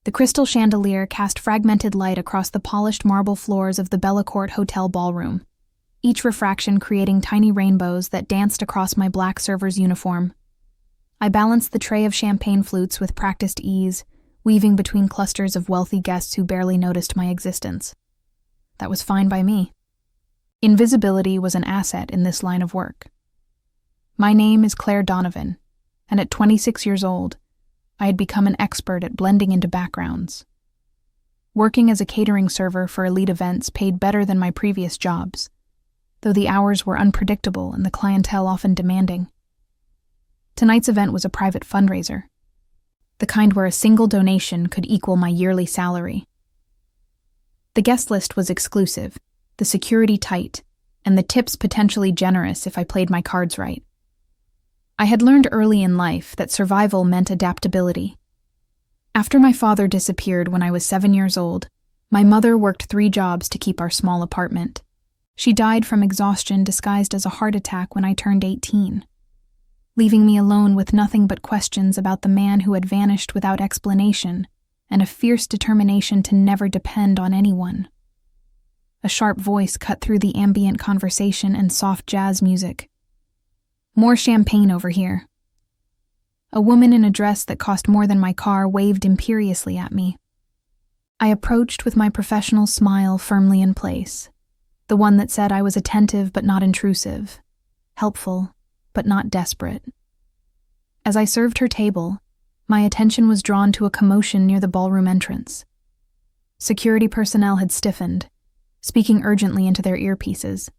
The crystal chandelier cast fragmented light across the polished marble floors of the Bellacourt Hotel ballroom, each refraction creating tiny rainbows that danced across my black server's uniform. I balanced the tray of champagne flutes with practiced ease, weaving between clusters of wealthy guests who barely noticed my existence. That was fine by me. Invisibility was an asset in this line of work. My name is Claire Donovan, and at 26 years old, I had become an expert at blending into backgrounds. Working as a catering server for elite events paid better than my previous jobs, though the hours were unpredictable and the clientele often demanding. Tonight's event was a private fundraiser, the kind where a single donation could equal my yearly salary. The guest list was exclusive, the security tight, and the tips potentially generous if I played my cards right. I had learned early in life that survival meant adaptability. After my father disappeared when I was 7 years old, my mother worked 3 jobs to keep our small apartment. She died from exhaustion disguised as a heart attack when I turned 18, leaving me alone with nothing but questions about the man who had vanished without explanation and a fierce determination to never depend on anyone. A sharp voice cut through the ambient conversation and soft jazz music. More champagne over here. A woman in a dress that cost more than my car waved imperiously at me. I approached with my professional smile firmly in place, the one that said I was attentive but not intrusive, helpful but not desperate. As I served her table, my attention was drawn to a commotion near the ballroom entrance. Security personnel had stiffened, speaking urgently into their earpieces.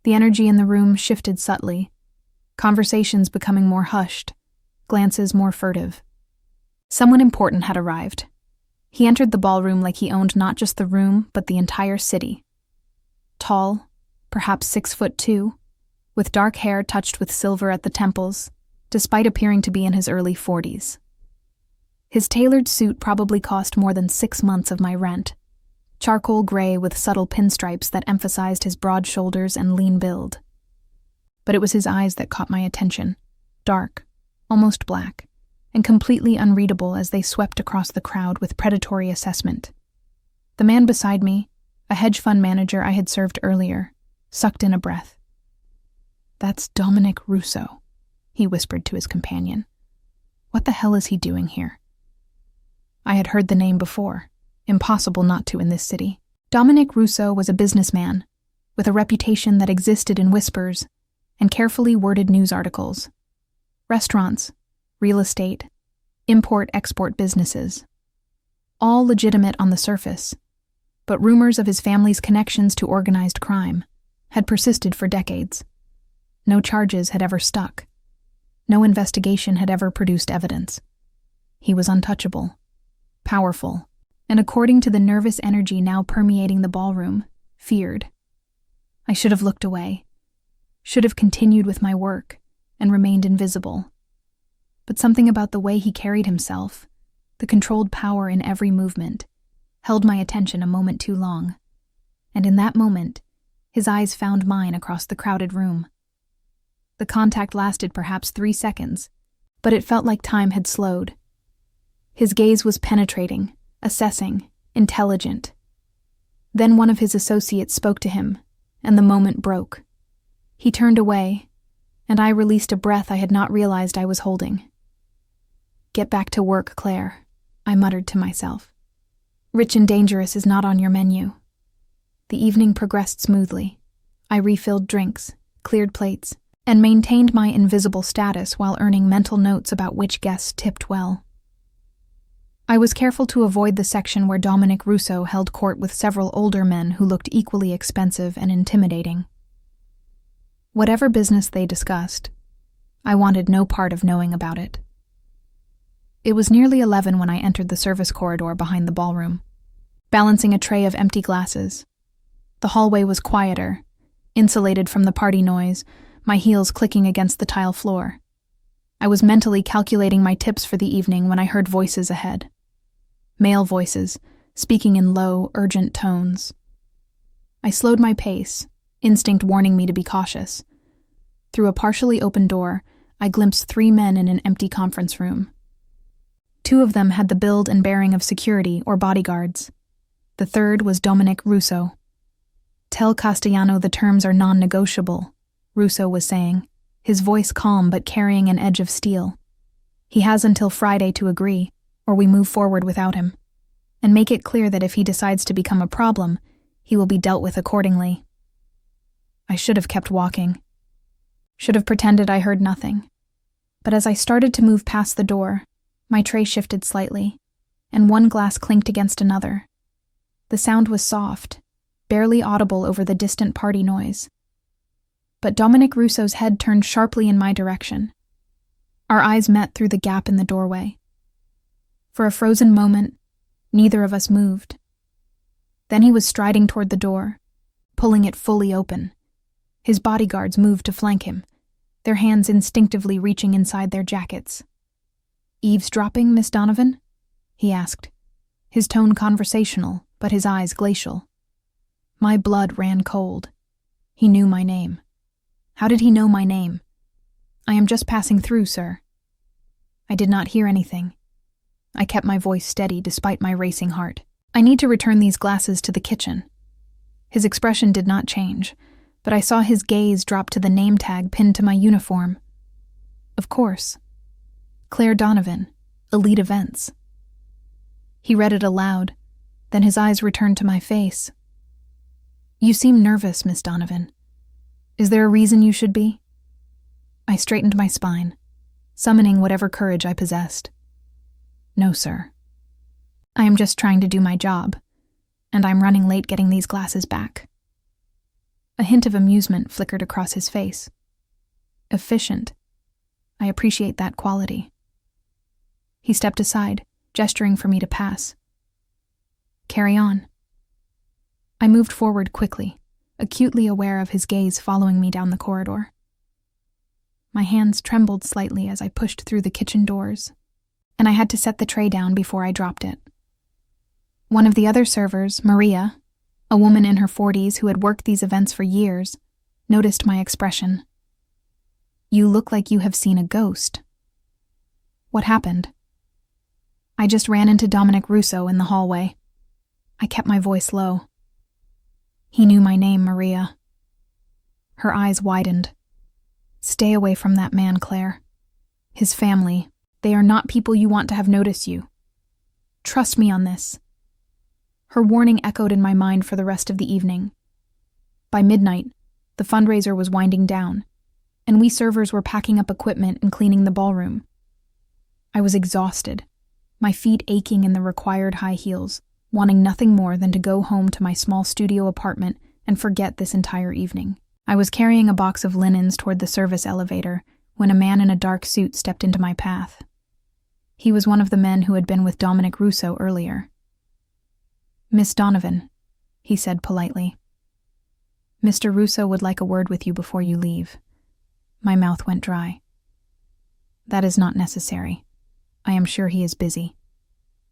The energy in the room shifted subtly, conversations becoming more hushed, glances more furtive. Someone important had arrived. He entered the ballroom like he owned not just the room, but the entire city. Tall, perhaps 6'2", with dark hair touched with silver at the temples, despite appearing to be in his early 40s. His tailored suit probably cost more than 6 months of my rent, charcoal gray with subtle pinstripes that emphasized his broad shoulders and lean build. But it was his eyes that caught my attention, dark, almost black, and completely unreadable as they swept across the crowd with predatory assessment. The man beside me, a hedge fund manager I had served earlier, sucked in a breath. "That's Dominic Russo," he whispered to his companion. "What the hell is he doing here?" I had heard the name before, impossible not to in this city. Dominic Russo was a businessman, with a reputation that existed in whispers and carefully worded news articles. Restaurants, real estate, import-export businesses. All legitimate on the surface, but rumors of his family's connections to organized crime had persisted for decades. No charges had ever stuck. No investigation had ever produced evidence. He was untouchable, powerful, and according to the nervous energy now permeating the ballroom, feared. I should have looked away, should have continued with my work, and remained invisible. But something about the way he carried himself, the controlled power in every movement, held my attention a moment too long. And in that moment, his eyes found mine across the crowded room. The contact lasted perhaps 3 seconds, but it felt like time had slowed. His gaze was penetrating, assessing, intelligent. Then one of his associates spoke to him, and the moment broke. He turned away, and I released a breath I had not realized I was holding. "Get back to work, Claire," I muttered to myself. "Rich and dangerous is not on your menu." The evening progressed smoothly. I refilled drinks, cleared plates, and maintained my invisible status while earning mental notes about which guests tipped well. I was careful to avoid the section where Dominic Russo held court with several older men who looked equally expensive and intimidating. Whatever business they discussed, I wanted no part of knowing about it. It was nearly 11 when I entered the service corridor behind the ballroom, balancing a tray of empty glasses. The hallway was quieter, insulated from the party noise, my heels clicking against the tile floor. I was mentally calculating my tips for the evening when I heard voices ahead. Male voices, speaking in low, urgent tones. I slowed my pace, instinct warning me to be cautious. Through a partially open door, I glimpsed 3 men in an empty conference room. 2 of them had the build and bearing of security or bodyguards. The third was Dominic Russo. "Tell Castellano the terms are non-negotiable," Russo was saying, his voice calm but carrying an edge of steel. "He has until Friday to agree, or we move forward without him. And make it clear that if he decides to become a problem, he will be dealt with accordingly." I should have kept walking. Should have pretended I heard nothing. But as I started to move past the door, my tray shifted slightly, and one glass clinked against another. The sound was soft, barely audible over the distant party noise. But Dominic Russo's head turned sharply in my direction. Our eyes met through the gap in the doorway. For a frozen moment, neither of us moved. Then he was striding toward the door, pulling it fully open. His bodyguards moved to flank him, their hands instinctively reaching inside their jackets. "Eavesdropping, Miss Donovan?" he asked, his tone conversational, but his eyes glacial. My blood ran cold. He knew my name. How did he know my name? "I am just passing through, sir." I did not hear anything. I kept my voice steady despite my racing heart. "I need to return these glasses to the kitchen." His expression did not change, but I saw his gaze drop to the name tag pinned to my uniform. Of course. Claire Donovan, Elite Events. He read it aloud, then his eyes returned to my face. "You seem nervous, Miss Donovan. Is there a reason you should be?" I straightened my spine, summoning whatever courage I possessed. "No, sir. I am just trying to do my job, and I'm running late getting these glasses back." A hint of amusement flickered across his face. Efficient. I appreciate that quality. He stepped aside, gesturing for me to pass. "Carry on." I moved forward quickly, acutely aware of his gaze following me down the corridor. My hands trembled slightly as I pushed through the kitchen doors, and I had to set the tray down before I dropped it. One of the other servers, Maria, a woman in her 40s who had worked these events for years, noticed my expression. "You look like you have seen a ghost." "What happened?" "I just ran into Dominic Russo in the hallway." I kept my voice low. "He knew my name, Maria." Her eyes widened. "Stay away from that man, Claire. His family, they are not people you want to have notice you. Trust me on this." Her warning echoed in my mind for the rest of the evening. By midnight, the fundraiser was winding down, and we servers were packing up equipment and cleaning the ballroom. I was exhausted, my feet aching in the required high heels, wanting nothing more than to go home to my small studio apartment and forget this entire evening. I was carrying a box of linens toward the service elevator when a man in a dark suit stepped into my path. He was one of the men who had been with Dominic Russo earlier. "Miss Donovan," he said politely. "Mr. Russo would like a word with you before you leave." My mouth went dry. "That is not necessary. I am sure he is busy."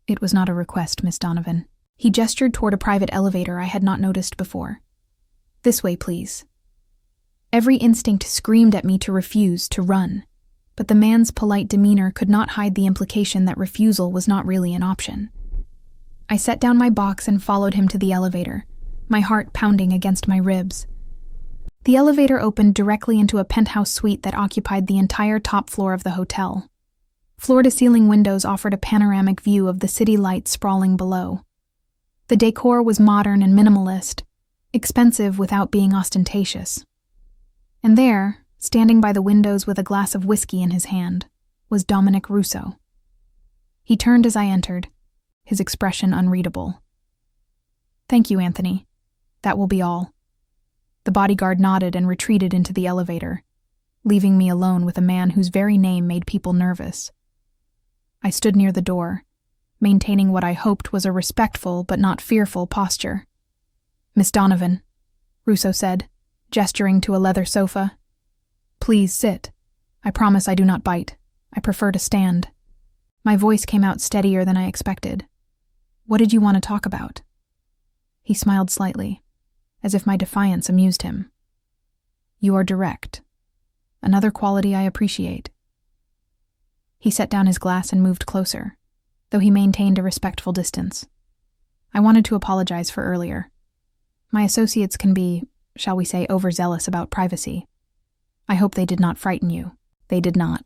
"It was not a request, Miss Donovan." He gestured toward a private elevator I had not noticed before. "This way, please." Every instinct screamed at me to refuse, to run, but the man's polite demeanor could not hide the implication that refusal was not really an option. I set down my box and followed him to the elevator, my heart pounding against my ribs. The elevator opened directly into a penthouse suite that occupied the entire top floor of the hotel. Floor-to-ceiling windows offered a panoramic view of the city lights sprawling below. The decor was modern and minimalist, expensive without being ostentatious. And there, standing by the windows with a glass of whiskey in his hand, was Dominic Russo. He turned as I entered, his expression unreadable. "Thank you, Anthony. That will be all." The bodyguard nodded and retreated into the elevator, leaving me alone with a man whose very name made people nervous. I stood near the door, maintaining what I hoped was a respectful but not fearful posture. "Miss Donovan," Russo said, gesturing to a leather sofa. "Please sit. I promise I do not bite. I prefer to stand." My voice came out steadier than I expected. "What did you want to talk about?" He smiled slightly, as if my defiance amused him. "You are direct. Another quality I appreciate." He set down his glass and moved closer, though he maintained a respectful distance. I wanted to apologize for earlier. My associates can be, shall we say, overzealous about privacy. I hope they did not frighten you. They did not.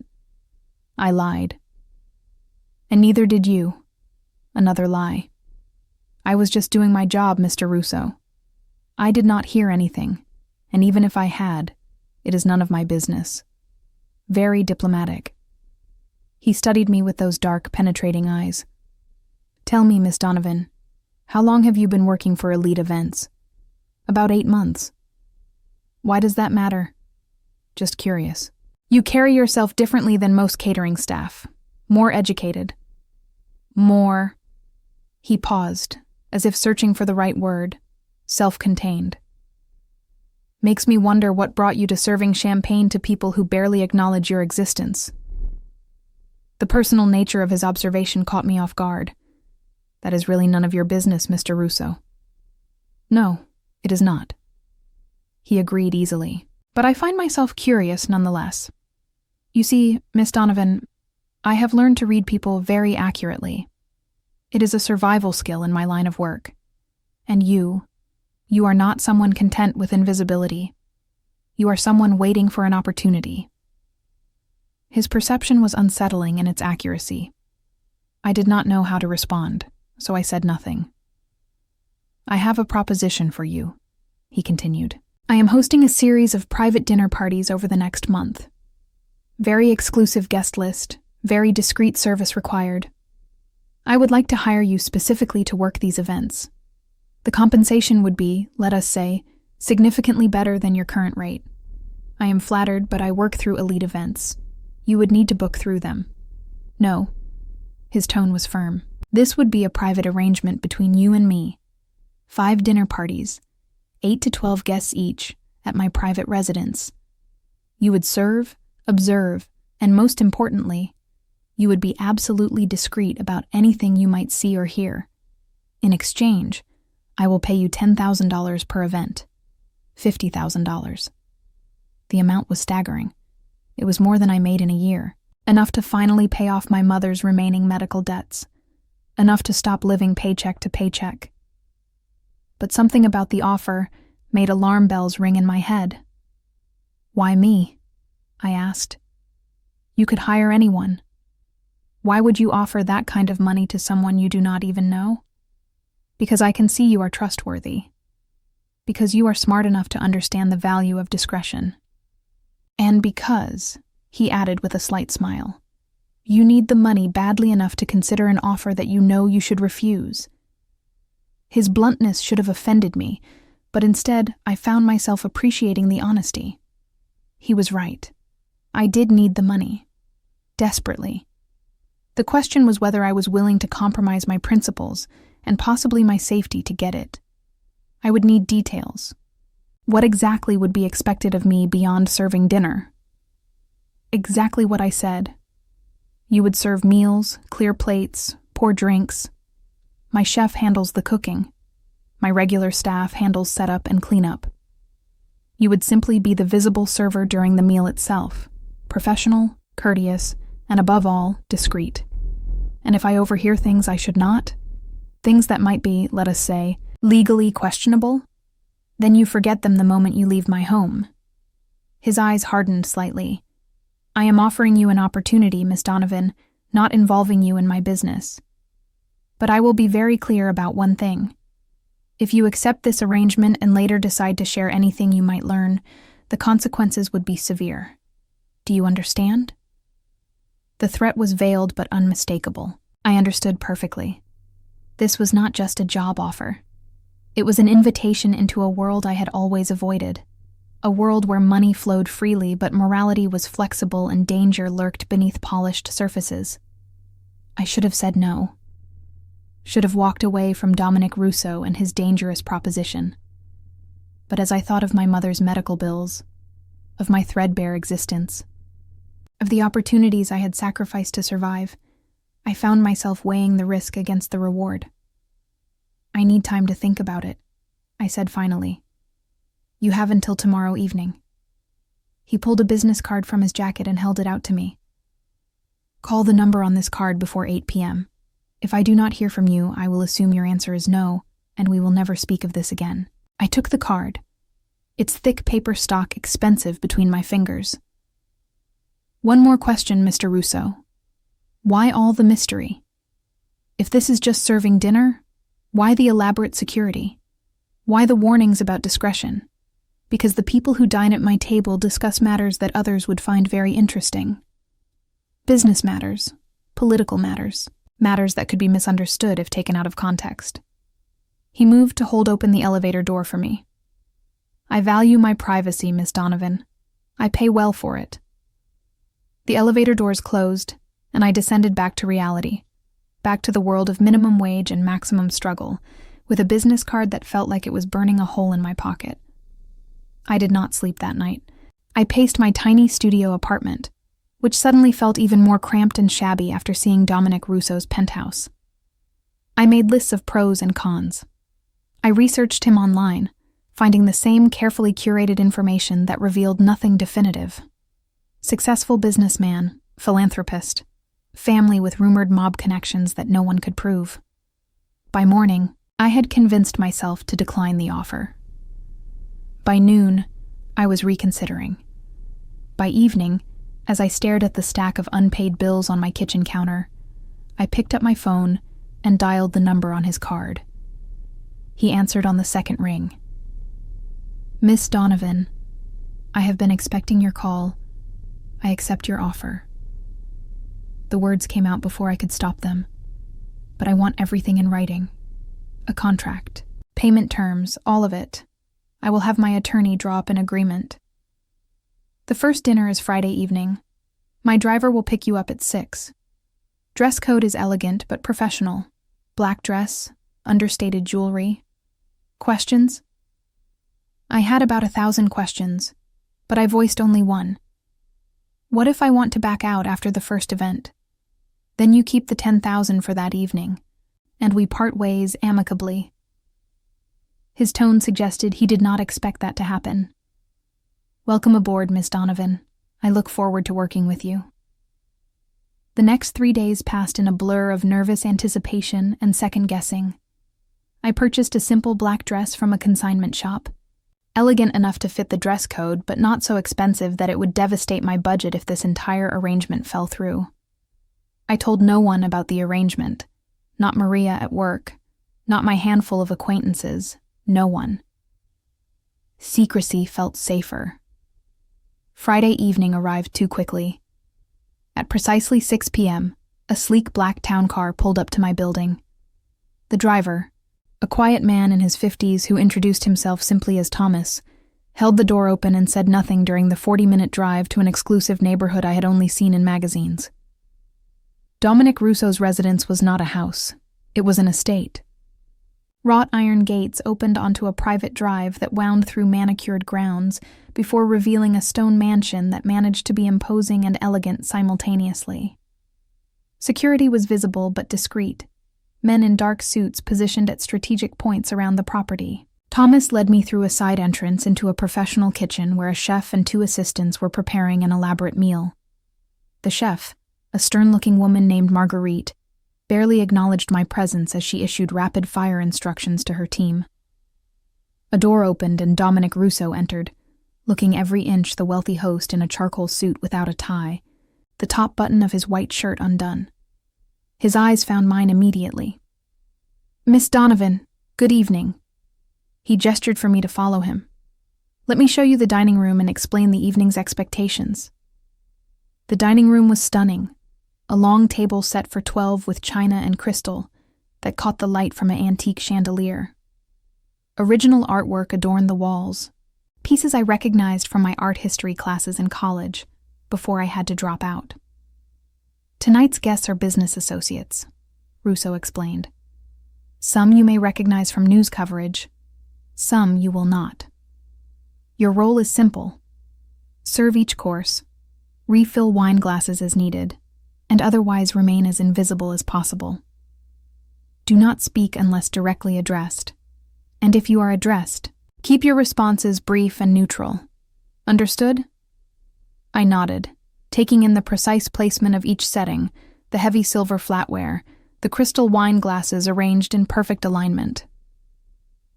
I lied. And neither did you. Another lie. I was just doing my job, Mr. Russo. I did not hear anything, and even if I had, it is none of my business. Very diplomatic. He studied me with those dark, penetrating eyes. Tell me, Miss Donovan, how long have you been working for Elite Events? About 8 months. Why does that matter? Just curious. You carry yourself differently than most catering staff. More educated. More. He paused, as if searching for the right word. Self-contained. Makes me wonder what brought you to serving champagne to people who barely acknowledge your existence. The personal nature of his observation caught me off guard. That is really none of your business, Mr. Russo. No, it is not. He agreed easily, but I find myself curious nonetheless. You see, Miss Donovan, I have learned to read people very accurately. It is a survival skill in my line of work. And you are not someone content with invisibility. You are someone waiting for an opportunity. His perception was unsettling in its accuracy. I did not know how to respond, so I said nothing. I have a proposition for you, he continued. I am hosting a series of private dinner parties over the next month. Very exclusive guest list, very discreet service required. I would like to hire you specifically to work these events. The compensation would be, let us say, significantly better than your current rate. I am flattered, but I work through Elite Events. You would need to book through them. No. His tone was firm. This would be a private arrangement between you and me. 5 dinner parties, 8 to 12 guests each, at my private residence. You would serve, observe, and most importantly, you would be absolutely discreet about anything you might see or hear. In exchange, I will pay you $10,000 per event. $50,000. The amount was staggering. It was more than I made in a year, enough to finally pay off my mother's remaining medical debts, enough to stop living paycheck to paycheck. But something about the offer made alarm bells ring in my head. Why me? I asked. You could hire anyone. Why would you offer that kind of money to someone you do not even know? Because I can see you are trustworthy. Because you are smart enough to understand the value of discretion. And because, he added with a slight smile, you need the money badly enough to consider an offer that you know you should refuse. His bluntness should have offended me, but instead I found myself appreciating the honesty. He was right. I did need the money. Desperately. The question was whether I was willing to compromise my principles and possibly my safety to get it. I would need details. What exactly would be expected of me beyond serving dinner? Exactly what I said. You would serve meals, clear plates, pour drinks. My chef handles the cooking. My regular staff handles setup and cleanup. You would simply be the visible server during the meal itself, professional, courteous, and above all, discreet. And if I overhear things I should not, things that might be, let us say, legally questionable, then you forget them the moment you leave my home. His eyes hardened slightly. I am offering you an opportunity, Miss Donovan, not involving you in my business. But I will be very clear about one thing. If you accept this arrangement and later decide to share anything you might learn, the consequences would be severe. Do you understand? The threat was veiled but unmistakable. I understood perfectly. This was not just a job offer. It was an invitation into a world I had always avoided. A world where money flowed freely but morality was flexible and danger lurked beneath polished surfaces. I should have said no. Should have walked away from Dominic Russo and his dangerous proposition. But as I thought of my mother's medical bills, of my threadbare existence, of the opportunities I had sacrificed to survive, I found myself weighing the risk against the reward. I need time to think about it, I said finally. You have until tomorrow evening. He pulled a business card from his jacket and held it out to me. Call the number on this card before 8 p.m. If I do not hear from you, I will assume your answer is no, and we will never speak of this again. I took the card, its thick paper stock expensive between my fingers. One more question, Mr. Russo. Why all the mystery? If this is just serving dinner, why the elaborate security? Why the warnings about discretion? Because the people who dine at my table discuss matters that others would find very interesting. Business matters, political matters, matters that could be misunderstood if taken out of context. He moved to hold open the elevator door for me. I value my privacy, Miss Donovan. I pay well for it. The elevator doors closed, and I descended back to reality, back to the world of minimum wage and maximum struggle, with a business card that felt like it was burning a hole in my pocket. I did not sleep that night. I paced my tiny studio apartment, which suddenly felt even more cramped and shabby after seeing Dominic Russo's penthouse. I made lists of pros and cons. I researched him online, finding the same carefully curated information that revealed nothing definitive. Successful businessman, philanthropist, family with rumored mob connections that no one could prove. By morning, I had convinced myself to decline the offer. By noon, I was reconsidering. By evening, as I stared at the stack of unpaid bills on my kitchen counter, I picked up my phone and dialed the number on his card. He answered on the second ring. Miss Donovan, I have been expecting your call. I accept your offer. The words came out before I could stop them, but I want everything in writing. A contract, payment terms, all of it. I will have my attorney draw up an agreement. The first dinner is Friday evening. My driver will pick you up at 6. Dress code is elegant but professional. Black dress, understated jewelry. Questions? I had about 1,000 questions, but I voiced only one. What if I want to back out after the first event? Then you keep the 10,000 for that evening, and we part ways amicably. His tone suggested he did not expect that to happen. Welcome aboard, Miss Donovan. I look forward to working with you. The next 3 days passed in a blur of nervous anticipation and second-guessing. I purchased a simple black dress from a consignment shop, elegant enough to fit the dress code, but not so expensive that it would devastate my budget if this entire arrangement fell through. I told no one about the arrangement, not Maria at work, not my handful of acquaintances, no one. Secrecy felt safer. Friday evening arrived too quickly. At precisely 6 p.m., a sleek black town car pulled up to my building. The driver, a quiet man in his 50s who introduced himself simply as Thomas, held the door open and said nothing during the 40-minute drive to an exclusive neighborhood I had only seen in magazines. Dominic Russo's residence was not a house. It was an estate. Wrought iron gates opened onto a private drive that wound through manicured grounds before revealing a stone mansion that managed to be imposing and elegant simultaneously. Security was visible but discreet. Men in dark suits positioned at strategic points around the property. Thomas led me through a side entrance into a professional kitchen where a chef and 2 assistants were preparing an elaborate meal. The chef, a stern-looking woman named Marguerite, barely acknowledged my presence as she issued rapid-fire instructions to her team. A door opened and Dominic Russo entered, looking every inch the wealthy host in a charcoal suit without a tie, the top button of his white shirt undone. His eyes found mine immediately. Miss Donovan, good evening. He gestured for me to follow him. Let me show you the dining room and explain the evening's expectations. The dining room was stunning. A long table set for 12 with china and crystal that caught the light from an antique chandelier. Original artwork adorned the walls, pieces I recognized from my art history classes in college before I had to drop out. Tonight's guests are business associates, Russo explained. Some you may recognize from news coverage, some you will not. Your role is simple. Serve each course, refill wine glasses as needed, and otherwise remain as invisible as possible. Do not speak unless directly addressed, and if you are addressed, keep your responses brief and neutral. Understood? I nodded, taking in the precise placement of each setting, the heavy silver flatware, the crystal wine glasses arranged in perfect alignment.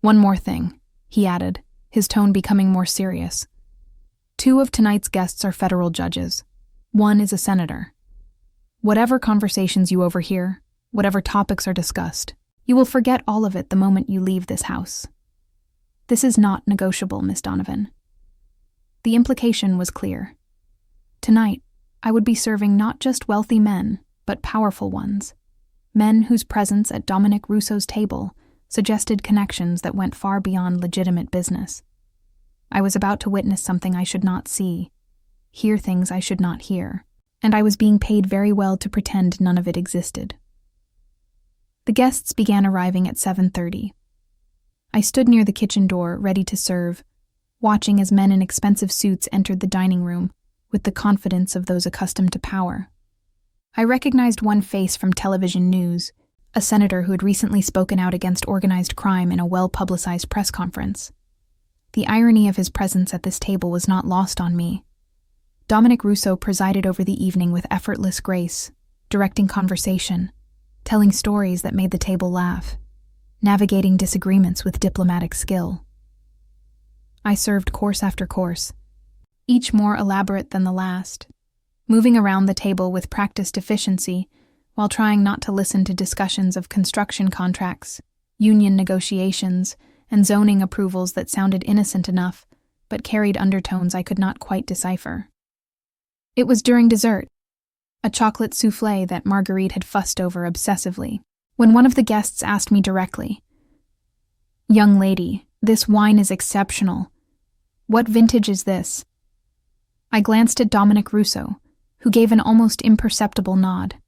"One more thing," he added, his tone becoming more serious. "Two of tonight's guests are federal judges. One is a senator. Whatever conversations you overhear, whatever topics are discussed, you will forget all of it the moment you leave this house. This is not negotiable, Miss Donovan." The implication was clear. Tonight, I would be serving not just wealthy men, but powerful ones. Men whose presence at Dominic Russo's table suggested connections that went far beyond legitimate business. I was about to witness something I should not see, hear things I should not hear, and I was being paid very well to pretend none of it existed. The guests began arriving at 7:30. I stood near the kitchen door, ready to serve, watching as men in expensive suits entered the dining room with the confidence of those accustomed to power. I recognized one face from television news, a senator who had recently spoken out against organized crime in a well-publicized press conference. The irony of his presence at this table was not lost on me. Dominic Russo presided over the evening with effortless grace, directing conversation, telling stories that made the table laugh, navigating disagreements with diplomatic skill. I served course after course, each more elaborate than the last, moving around the table with practiced efficiency while trying not to listen to discussions of construction contracts, union negotiations, and zoning approvals that sounded innocent enough but carried undertones I could not quite decipher. It was during dessert, a chocolate soufflé that Marguerite had fussed over obsessively, when one of the guests asked me directly, "Young lady, this wine is exceptional. What vintage is this?" I glanced at Dominic Russo, who gave an almost imperceptible nod.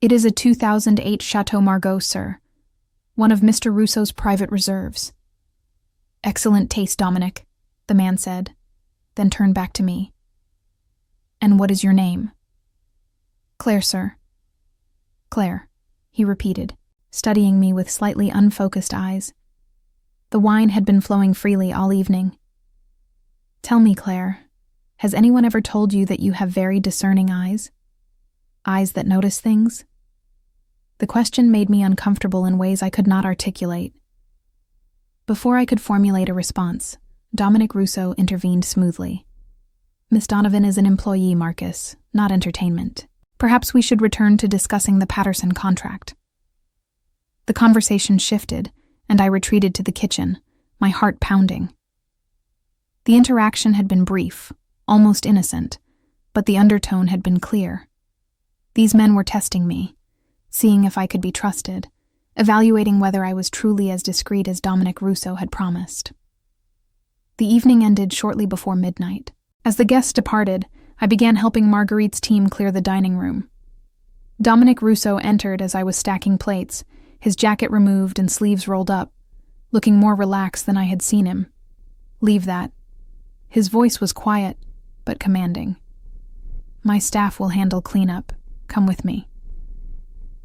"It is a 2008 Chateau Margaux, sir. One of Mr. Russo's private reserves." "Excellent taste, Dominic," the man said, then turned back to me. "And what is your name?" "Claire, sir." "Claire," he repeated, studying me with slightly unfocused eyes. The wine had been flowing freely all evening. "Tell me, Claire, has anyone ever told you that you have very discerning eyes? Eyes that notice things?" The question made me uncomfortable in ways I could not articulate. Before I could formulate a response, Dominic Russo intervened smoothly. "Miss Donovan is an employee, Marcus, not entertainment. Perhaps we should return to discussing the Patterson contract." The conversation shifted, and I retreated to the kitchen, my heart pounding. The interaction had been brief, almost innocent, but the undertone had been clear. These men were testing me, seeing if I could be trusted, evaluating whether I was truly as discreet as Dominic Russo had promised. The evening ended shortly before midnight. As the guests departed, I began helping Marguerite's team clear the dining room. Dominic Russo entered as I was stacking plates, his jacket removed and sleeves rolled up, looking more relaxed than I had seen him. "Leave that." His voice was quiet, but commanding. "My staff will handle cleanup. Come with me."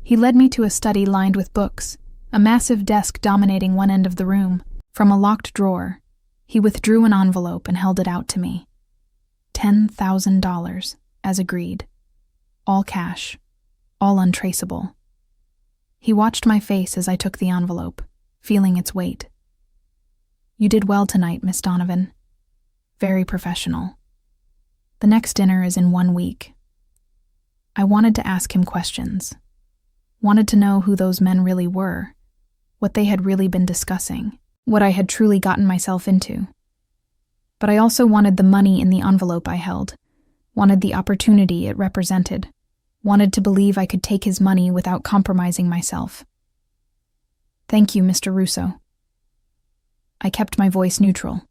He led me to a study lined with books, a massive desk dominating one end of the room. From a locked drawer, he withdrew an envelope and held it out to me. $10,000, as agreed. All cash, all untraceable. He watched my face as I took the envelope, feeling its weight. "You did well tonight, Miss Donovan. Very professional. The next dinner is in 1 week." I wanted to ask him questions. Wanted to know who those men really were, what they had really been discussing, what I had truly gotten myself into. But I also wanted the money in the envelope I held, wanted the opportunity it represented, wanted to believe I could take his money without compromising myself. "Thank you, Mr. Russo." I kept my voice neutral.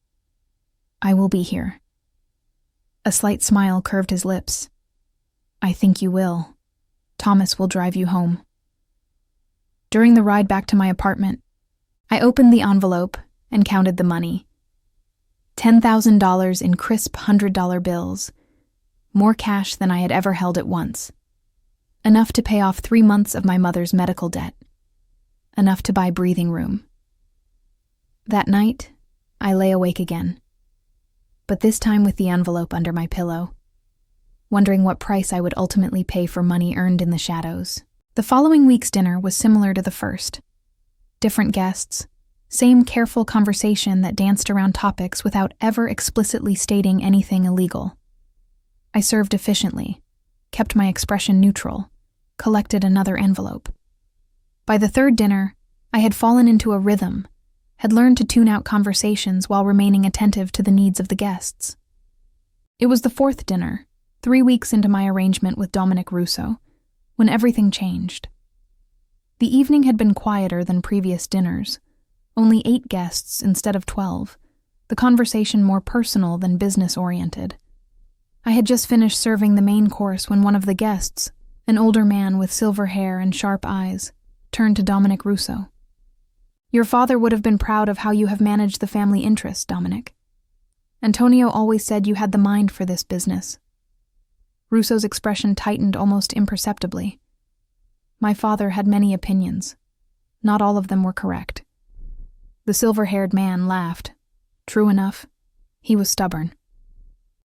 "I will be here." A slight smile curved his lips. "I think you will. Thomas will drive you home." During the ride back to my apartment, I opened the envelope and counted the money. $10,000 in crisp $100 bills, more cash than I had ever held at once. Enough to pay off 3 months of my mother's medical debt. Enough to buy breathing room. That night, I lay awake again, but this time with the envelope under my pillow, wondering what price I would ultimately pay for money earned in the shadows. The following week's dinner was similar to the first. Different guests, same careful conversation that danced around topics without ever explicitly stating anything illegal. I served efficiently, kept my expression neutral, collected another envelope. By the third dinner, I had fallen into a rhythm, had learned to tune out conversations while remaining attentive to the needs of the guests. It was the fourth dinner, 3 weeks into my arrangement with Dominic Russo, when everything changed. The evening had been quieter than previous dinners, only 8 guests instead of 12, the conversation more personal than business-oriented. I had just finished serving the main course when one of the guests, an older man with silver hair and sharp eyes, turned to Dominic Russo. "Your father would have been proud of how you have managed the family interest, Dominic. Antonio always said you had the mind for this business." Russo's expression tightened almost imperceptibly. My father had many opinions. Not all of them were correct. The silver-haired man laughed. True enough, he was stubborn.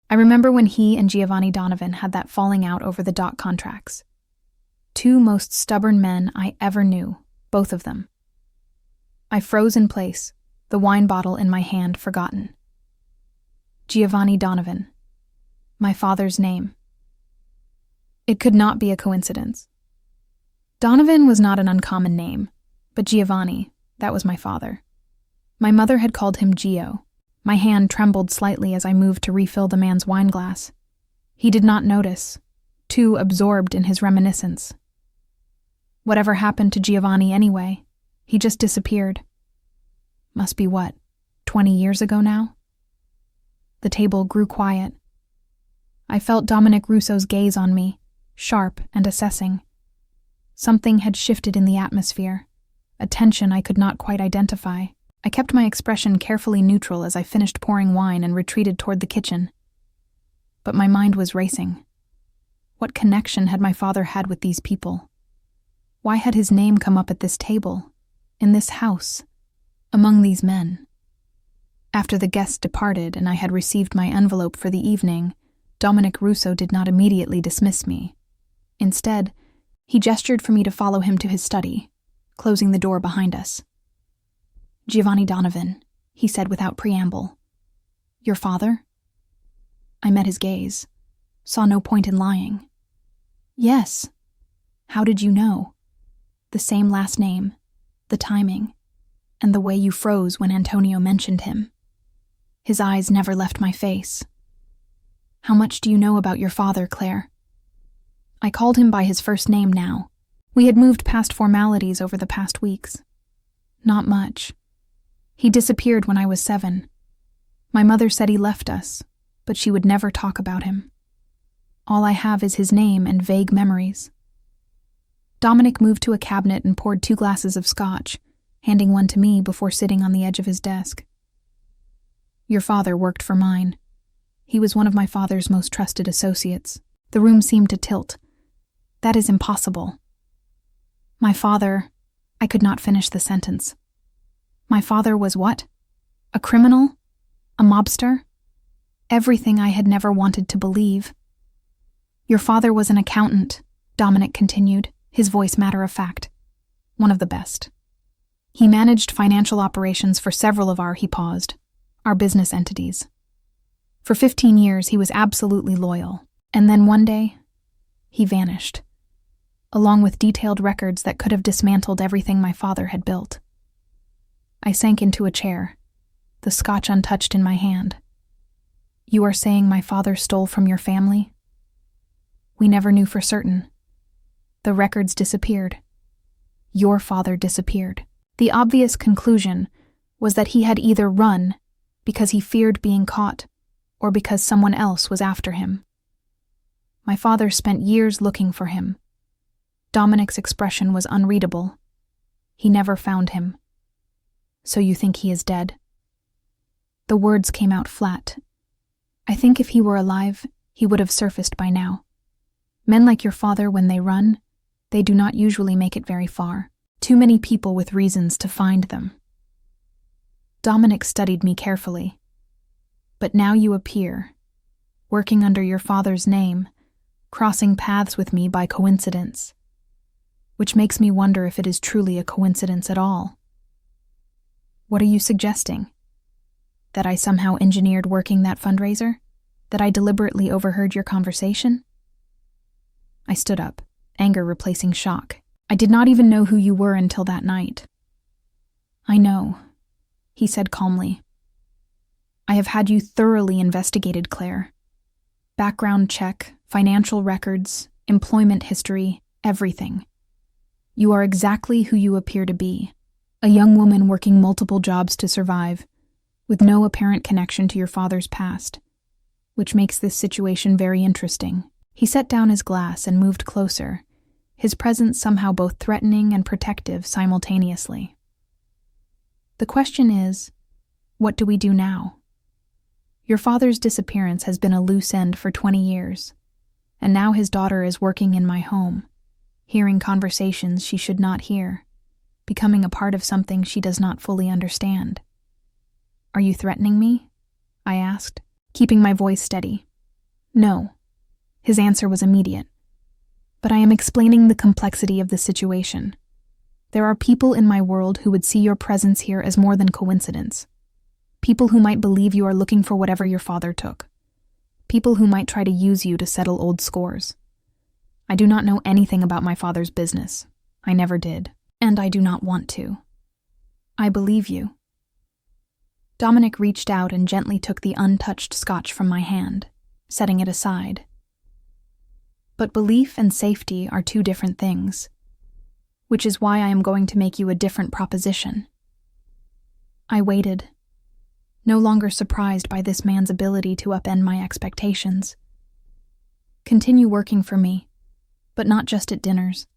I remember when he and Giovanni Donovan had that falling out over the dock contracts. 2 most stubborn men I ever knew, both of them. I froze in place, the wine bottle in my hand forgotten. Giovanni Donovan. My father's name. It could not be a coincidence. Donovan was not an uncommon name, but Giovanni, that was my father. My mother had called him Gio. My hand trembled slightly as I moved to refill the man's wine glass. He did not notice, too absorbed in his reminiscence. Whatever happened to Giovanni anyway? He just disappeared. Must be what, 20 years ago now? The table grew quiet. I felt Dominic Russo's gaze on me, sharp and assessing. Something had shifted in the atmosphere, a tension I could not quite identify. I kept my expression carefully neutral as I finished pouring wine and retreated toward the kitchen. But my mind was racing. What connection had my father had with these people? Why had his name come up at this table, in this house, among these men? After the guests departed and I had received my envelope for the evening, Dominic Russo did not immediately dismiss me. Instead, he gestured for me to follow him to his study, closing the door behind us. "Giovanni Donovan," he said without preamble. "Your father?" I met his gaze, saw no point in lying. "Yes." "How did you know?" "The same last name, the timing, and the way you froze when Antonio mentioned him." His eyes never left my face. "How much do you know about your father, Claire?" I called him by his first name now. We had moved past formalities over the past weeks. "Not much. He disappeared when I was 7. My mother said he left us, but she would never talk about him. All I have is his name and vague memories." Dominic moved to a cabinet and poured 2 glasses of scotch, handing one to me before sitting on the edge of his desk. "Your father worked for mine. He was one of my father's most trusted associates." The room seemed to tilt. "That is impossible." "My father..." I could not finish the sentence. My father was what? A criminal? A mobster? Everything I had never wanted to believe. "Your father was an accountant," Dominic continued, his voice matter-of-fact. "One of the best. He managed financial operations for several of he paused, our business entities. For 15 years he was absolutely loyal, and then one day, he vanished, along with detailed records that could have dismantled everything my father had built." I sank into a chair, the scotch untouched in my hand. "You are saying my father stole from your family?" "We never knew for certain. The records disappeared. Your father disappeared." The obvious conclusion was that he had either run because he feared being caught or because someone else was after him. My father spent years looking for him. Dominic's expression was unreadable. He never found him. "So you think he is dead?" The words came out flat. "I think if he were alive, he would have surfaced by now. Men like your father, when they run, they do not usually make it very far. Too many people with reasons to find them." Dominic studied me carefully. "But now you appear, working under your father's name, crossing paths with me by coincidence. which makes me wonder if it is truly a coincidence at all. What are you suggesting? That I somehow engineered working that fundraiser? That I deliberately overheard your conversation? I stood up, anger replacing shock. I did not even know who you were until that night. I know, he said calmly. I have had you thoroughly investigated, Claire. Background check, financial records, employment history, everything. You are exactly who you appear to be, a young woman working multiple jobs to survive, with no apparent connection to your father's past, which makes this situation very interesting. He set down his glass and moved closer, his presence somehow both threatening and protective simultaneously. The question is, what do we do now? Your father's disappearance has been a loose end for 20 years, and now his daughter is working in my home, hearing conversations she should not hear, becoming a part of something she does not fully understand. Are you threatening me? I asked, keeping my voice steady. No. His answer was immediate. But I am explaining the complexity of the situation. There are people in my world who would see your presence here as more than coincidence. People who might believe you are looking for whatever your father took. People who might try to use you to settle old scores. I do not know anything about my father's business. I never did, and I do not want to. I believe you. Dominic reached out and gently took the untouched scotch from my hand, setting it aside. But belief and safety are two different things, which is why I am going to make you a different proposition. I waited, no longer surprised by this man's ability to upend my expectations. Continue working for me, but not just at dinners.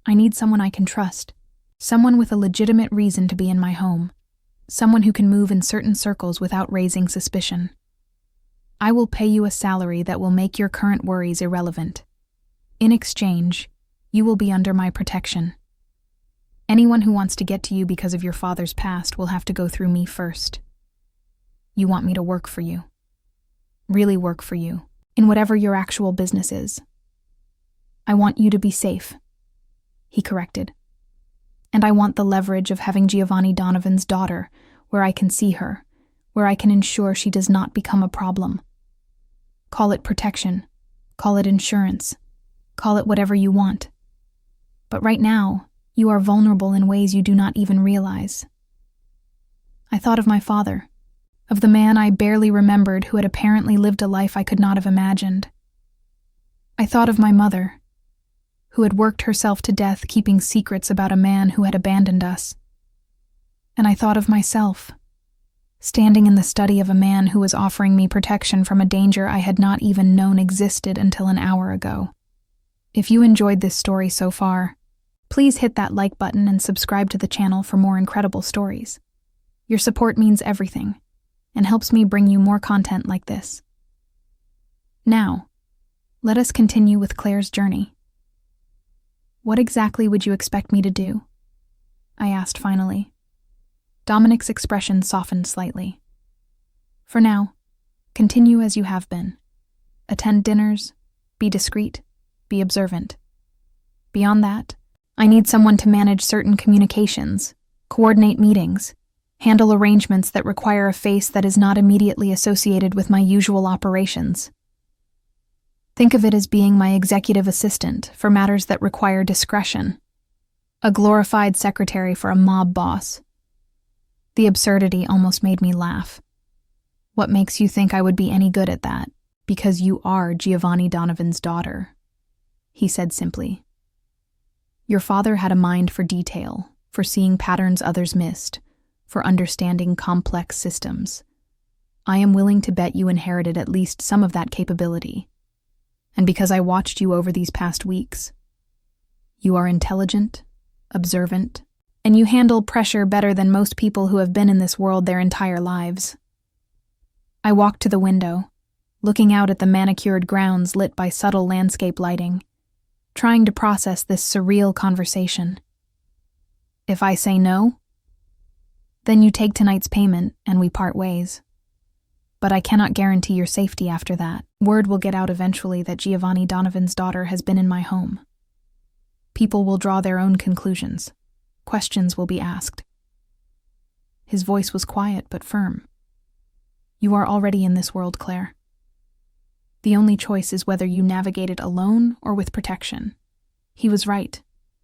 I need someone I can trust, someone with a legitimate reason to be in my home, someone who can move in certain circles without raising suspicion. I will pay you a salary that will make your current worries irrelevant. In exchange, you will be under my protection. Anyone who wants to get to you because of your father's past will have to go through me first. You want me to work for you. Really work for you, in whatever your actual business is. I want you to be safe, he corrected. And I want the leverage of having Giovanni Donovan's daughter, where I can see her, where I can ensure she does not become a problem. Call it protection, call it insurance, call it whatever you want. But right now, you are vulnerable in ways you do not even realize. I thought of my father, of the man I barely remembered who had apparently lived a life I could not have imagined. I thought of my mother, who had worked herself to death keeping secrets about a man who had abandoned us. And I thought of myself, standing in the study of a man who was offering me protection from a danger I had not even known existed until an hour ago. If you enjoyed this story so far, please hit that like button and subscribe to the channel for more incredible stories. Your support means everything, and helps me bring you more content like this. Now, let us continue with Claire's journey. What exactly would you expect me to do? I asked finally. Dominic's expression softened slightly. For now, continue as you have been. Attend dinners, be discreet, be observant. Beyond that, I need someone to manage certain communications, coordinate meetings, handle arrangements that require a face that is not immediately associated with my usual operations. Think of it as being my executive assistant for matters that require discretion, a glorified secretary for a mob boss. The absurdity almost made me laugh. What makes you think I would be any good at that? Because you are Giovanni Donovan's daughter, he said simply. Your father had a mind for detail, for seeing patterns others missed, for understanding complex systems. I am willing to bet you inherited at least some of that capability. And because I watched you over these past weeks, you are intelligent, observant, and you handle pressure better than most people who have been in this world their entire lives. I walked to the window, looking out at the manicured grounds lit by subtle landscape lighting, trying to process this surreal conversation. If I say no, then you take tonight's payment and we part ways. But I cannot guarantee your safety after that. Word will get out eventually that Giovanni Donovan's daughter has been in my home. People will draw their own conclusions. Questions will be asked. His voice was quiet but firm. You are already in this world, Claire. The only choice is whether you navigate it alone or with protection. He was right,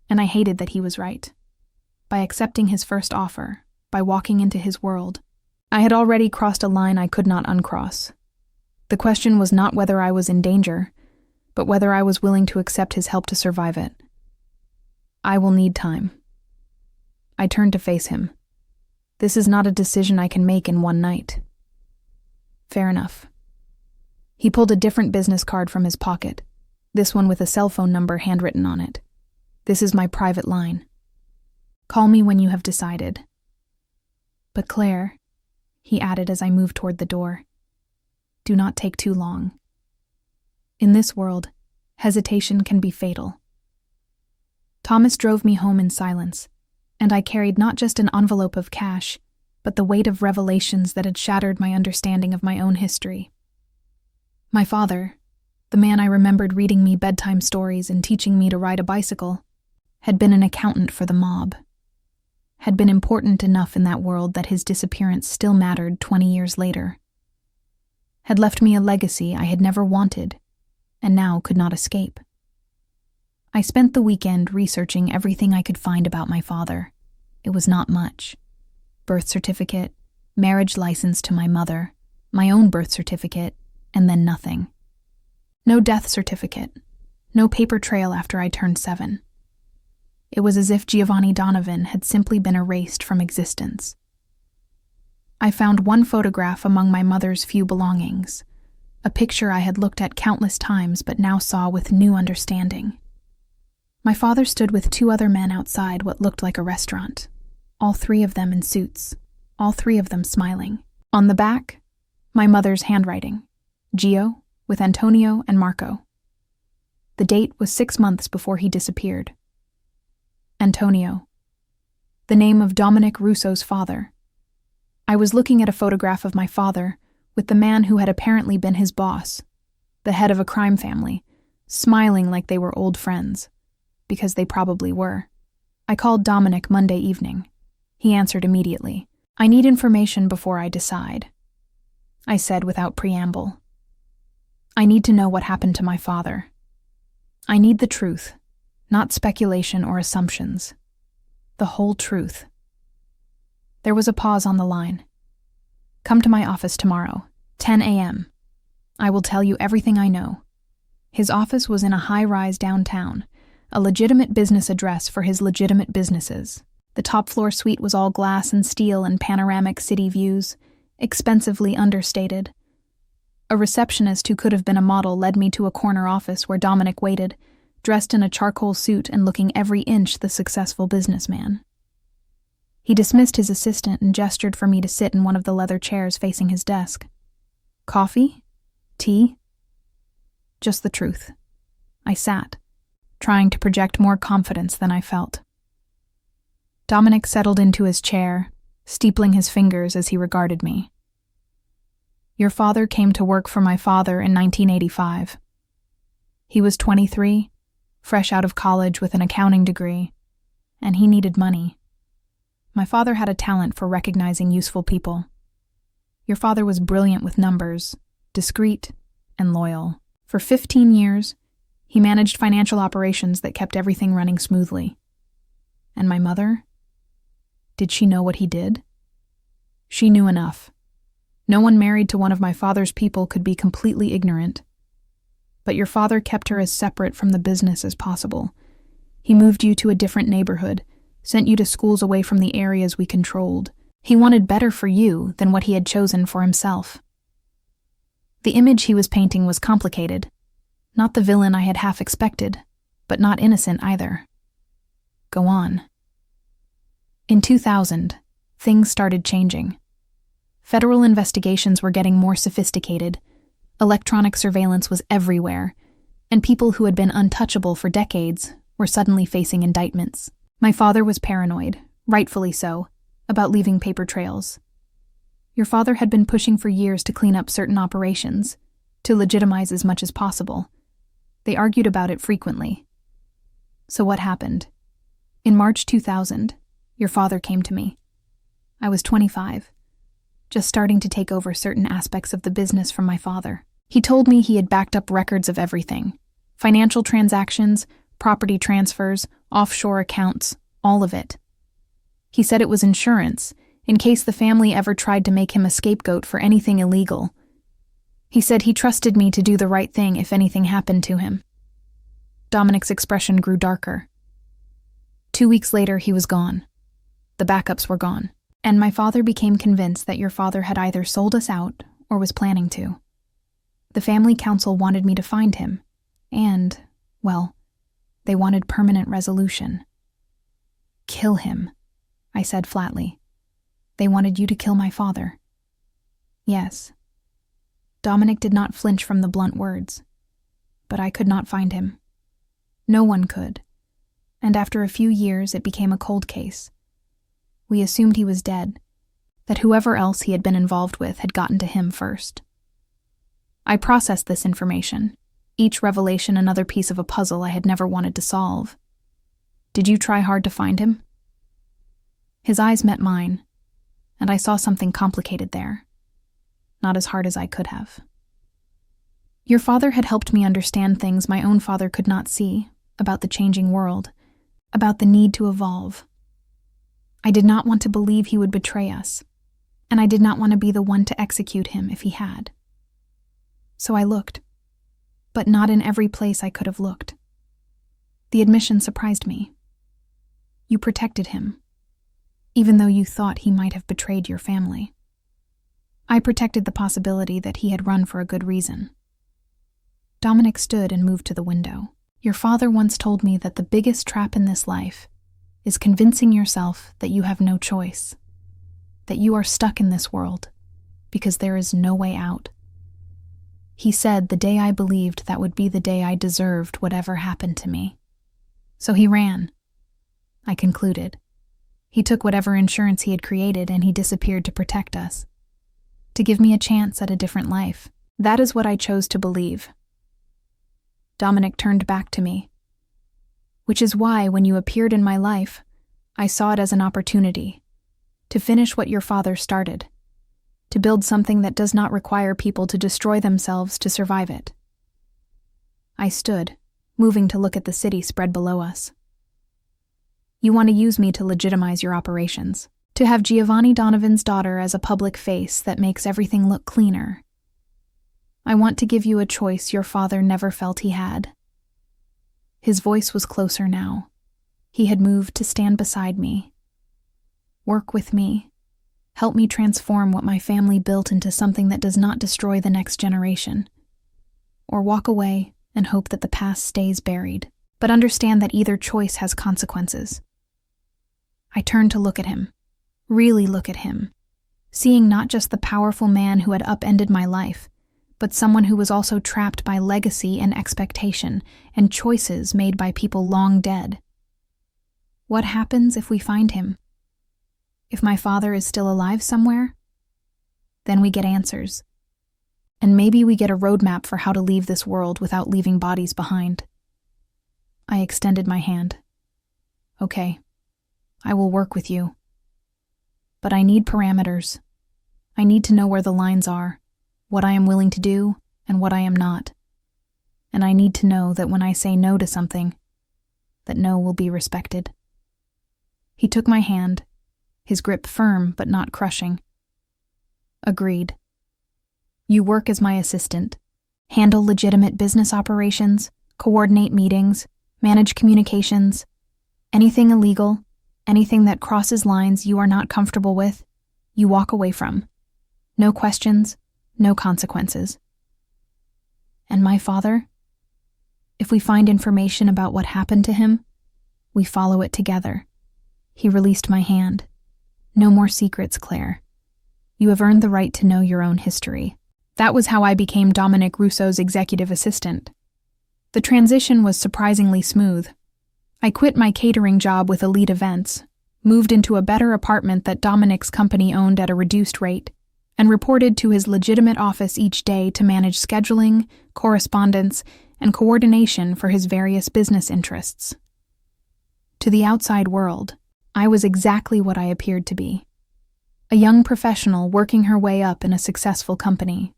and I hated that he was right. By accepting his first offer, by walking into his world, I had already crossed a line I could not uncross. The question was not whether I was in danger, but whether I was willing to accept his help to survive it. I will need time. I turned to face him. This is not a decision I can make in one night. Fair enough. He pulled a different business card from his pocket, this one with a cell phone number handwritten on it. This is my private line. Call me when you have decided. But Claire, he added as I moved toward the door, do not take too long. In this world, hesitation can be fatal. Thomas drove me home in silence, and I carried not just an envelope of cash, but the weight of revelations that had shattered my understanding of my own history. My father, the man I remembered reading me bedtime stories and teaching me to ride a bicycle, had been an accountant for the mob, had been important enough in that world that his disappearance still mattered 20 years later, had left me a legacy I had never wanted and now could not escape. I spent the weekend researching everything I could find about my father. It was not much. Birth certificate, marriage license to my mother, my own birth certificate, and then nothing. No death certificate, no paper trail after I turned 7. It was as if Giovanni Donovan had simply been erased from existence. I found one photograph among my mother's few belongings, a picture I had looked at countless times but now saw with new understanding. My father stood with 2 other men outside what looked like a restaurant, all 3 of them in suits, all 3 of them smiling. On the back, my mother's handwriting, Gio, with Antonio and Marco. The date was 6 months before he disappeared. Antonio, the name of Dominic Russo's father. I was looking at a photograph of my father with the man who had apparently been his boss, the head of a crime family, smiling like they were old friends, because they probably were. I called Dominic Monday evening. He answered immediately. I need information before I decide, I said without preamble. I need to know what happened to my father. I need the truth, not speculation or assumptions. The whole truth. There was a pause on the line. Come to my office tomorrow, 10 a.m. I will tell you everything I know. His office was in a high-rise downtown, a legitimate business address for his legitimate businesses. The top-floor suite was all glass and steel and panoramic city views, expensively understated. A receptionist who could have been a model led me to a corner office where Dominic waited, dressed in a charcoal suit and looking every inch the successful businessman. He dismissed his assistant and gestured for me to sit in one of the leather chairs facing his desk. Coffee? Tea? Just the truth. I sat, trying to project more confidence than I felt. Dominic settled into his chair, steepling his fingers as he regarded me. Your father came to work for my father in 1985. He was 23, fresh out of college with an accounting degree, and he needed money. My father had a talent for recognizing useful people. Your father was brilliant with numbers, discreet, and loyal. For 15 years, he managed financial operations that kept everything running smoothly. And my mother? Did she know what he did? She knew enough. No one married to one of my father's people could be completely ignorant. But your father kept her as separate from the business as possible. He moved you to a different neighborhood, sent you to schools away from the areas we controlled. He wanted better for you than what he had chosen for himself. The image he was painting was complicated. Not the villain I had half expected, but not innocent either. Go on. In 2000, things started changing. Federal investigations were getting more sophisticated. Electronic surveillance was everywhere, and people who had been untouchable for decades were suddenly facing indictments. My father was paranoid, rightfully so, about leaving paper trails. Your father had been pushing for years to clean up certain operations, to legitimize as much as possible. They argued about it frequently. So what happened? In March 2000, your father came to me. I was 25, just starting to take over certain aspects of the business from my father. He told me he had backed up records of everything: financial transactions, property transfers, offshore accounts, all of it. He said it was insurance, in case the family ever tried to make him a scapegoat for anything illegal. He said he trusted me to do the right thing if anything happened to him. Dominic's expression grew darker. 2 weeks later, he was gone. The backups were gone, and my father became convinced that your father had either sold us out or was planning to. The family council wanted me to find him, and, well, they wanted permanent resolution. Kill him, I said flatly. They wanted you to kill my father. Yes. Dominic did not flinch from the blunt words, but I could not find him. No one could, and after a few years it became a cold case. We assumed he was dead, that whoever else he had been involved with had gotten to him first. I processed this information, each revelation another piece of a puzzle I had never wanted to solve. Did you try hard to find him? His eyes met mine, and I saw something complicated there. Not as hard as I could have. Your father had helped me understand things my own father could not see, about the changing world, about the need to evolve. I did not want to believe he would betray us, and I did not want to be the one to execute him if he had. So I looked, but not in every place I could have looked. The admission surprised me. You protected him, even though you thought he might have betrayed your family. I protected the possibility that he had run for a good reason. Dominic stood and moved to the window. Your father once told me that the biggest trap in this life is convincing yourself that you have no choice, that you are stuck in this world because there is no way out. He said the day I believed that would be the day I deserved whatever happened to me. So he ran. I concluded. He took whatever insurance he had created and he disappeared to protect us, to give me a chance at a different life. That is what I chose to believe. Dominic turned back to me, which is why when you appeared in my life, I saw it as an opportunity to finish what your father started, to build something that does not require people to destroy themselves to survive it. I stood, moving to look at the city spread below us. You want to use me to legitimize your operations, to have Giovanni Donovan's daughter as a public face that makes everything look cleaner. I want to give you a choice your father never felt he had. His voice was closer now. He had moved to stand beside me. Work with me. Help me transform what my family built into something that does not destroy the next generation. Or walk away and hope that the past stays buried, but understand that either choice has consequences. I turned to look at him, really look at him, seeing not just the powerful man who had upended my life, but someone who was also trapped by legacy and expectation and choices made by people long dead. What happens if we find him? If my father is still alive somewhere? Then we get answers. And maybe we get a roadmap for how to leave this world without leaving bodies behind. I extended my hand. Okay, I will work with you. But I need parameters. I need to know where the lines are, what I am willing to do, and what I am not. And I need to know that when I say no to something, that no will be respected. He took my hand, his grip firm but not crushing. Agreed. You work as my assistant, handle legitimate business operations, coordinate meetings, manage communications. Anything illegal, anything that crosses lines you are not comfortable with, you walk away from. No questions, no consequences. And my father? If we find information about what happened to him, we follow it together. He released my hand. No more secrets, Claire. You have earned the right to know your own history. That was how I became Dominic Russo's executive assistant. The transition was surprisingly smooth. I quit my catering job with Elite Events, moved into a better apartment that Dominic's company owned at a reduced rate, and reported to his legitimate office each day to manage scheduling, correspondence, and coordination for his various business interests. To the outside world, I was exactly what I appeared to be. A young professional working her way up in a successful company.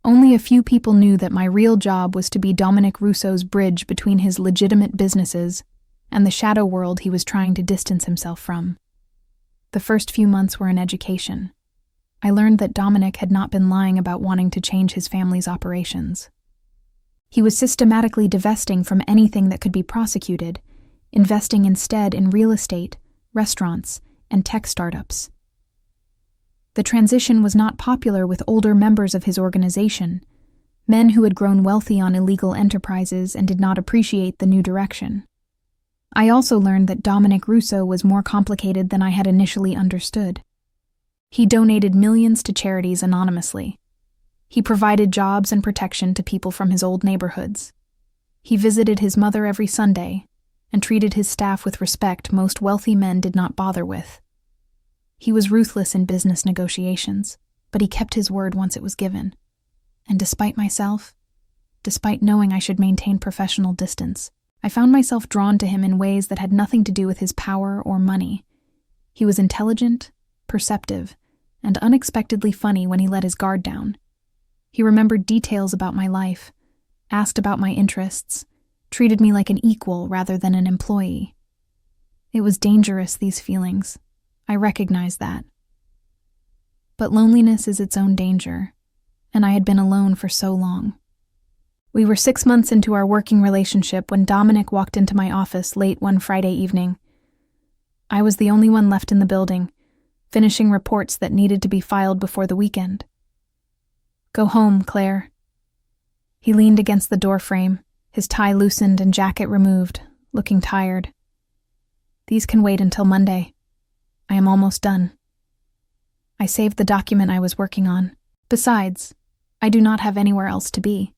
Only a few people knew that my real job was to be Dominic Russo's bridge between his legitimate businesses and the shadow world he was trying to distance himself from. The first few months were an education. I learned that Dominic had not been lying about wanting to change his family's operations. He was systematically divesting from anything that could be prosecuted, investing instead in real estate, restaurants, and tech startups. The transition was not popular with older members of his organization, men who had grown wealthy on illegal enterprises and did not appreciate the new direction. I also learned that Dominic Russo was more complicated than I had initially understood. He donated millions to charities anonymously. He provided jobs and protection to people from his old neighborhoods. He visited his mother every Sunday and treated his staff with respect most wealthy men did not bother with. He was ruthless in business negotiations, but he kept his word once it was given. And despite myself, despite knowing I should maintain professional distance, I found myself drawn to him in ways that had nothing to do with his power or money. He was intelligent, perceptive, and unexpectedly funny when he let his guard down. He remembered details about my life, asked about my interests, treated me like an equal rather than an employee. It was dangerous, these feelings. I recognized that. But loneliness is its own danger, and I had been alone for so long. We were 6 months into our working relationship when Dominic walked into my office late one Friday evening. I was the only one left in the building, finishing reports that needed to be filed before the weekend. "Go home, Claire." He leaned against the doorframe, his tie loosened and jacket removed, looking tired. "These can wait until Monday. I am almost done." I saved the document I was working on. Besides, I do not have anywhere else to be.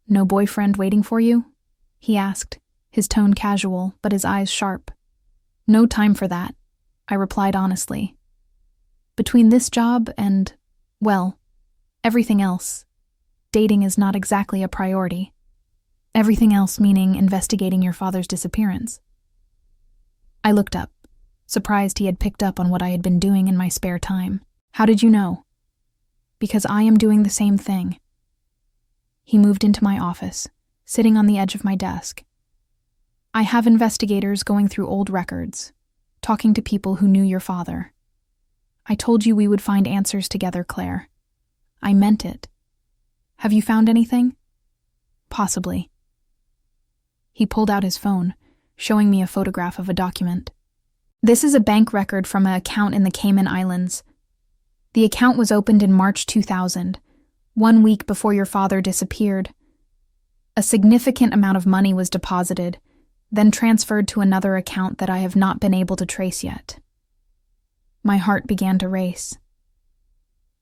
"No boyfriend waiting for you?" he asked, his tone casual, but his eyes sharp. "No time for that," I replied honestly. Between this job and, well, everything else, dating is not exactly a priority. Everything else meaning investigating your father's disappearance. I looked up, surprised he had picked up on what I had been doing in my spare time. "How did you know?" "Because I am doing the same thing." He moved into my office, sitting on the edge of my desk. "I have investigators going through old records, talking to people who knew your father. I told you we would find answers together, Claire. I meant it. Have you found anything?" "Possibly." He pulled out his phone, showing me a photograph of a document. "This is a bank record from an account in the Cayman Islands. The account was opened in March 2000, 1 week before your father disappeared. A significant amount of money was deposited, then transferred to another account that I have not been able to trace yet." My heart began to race.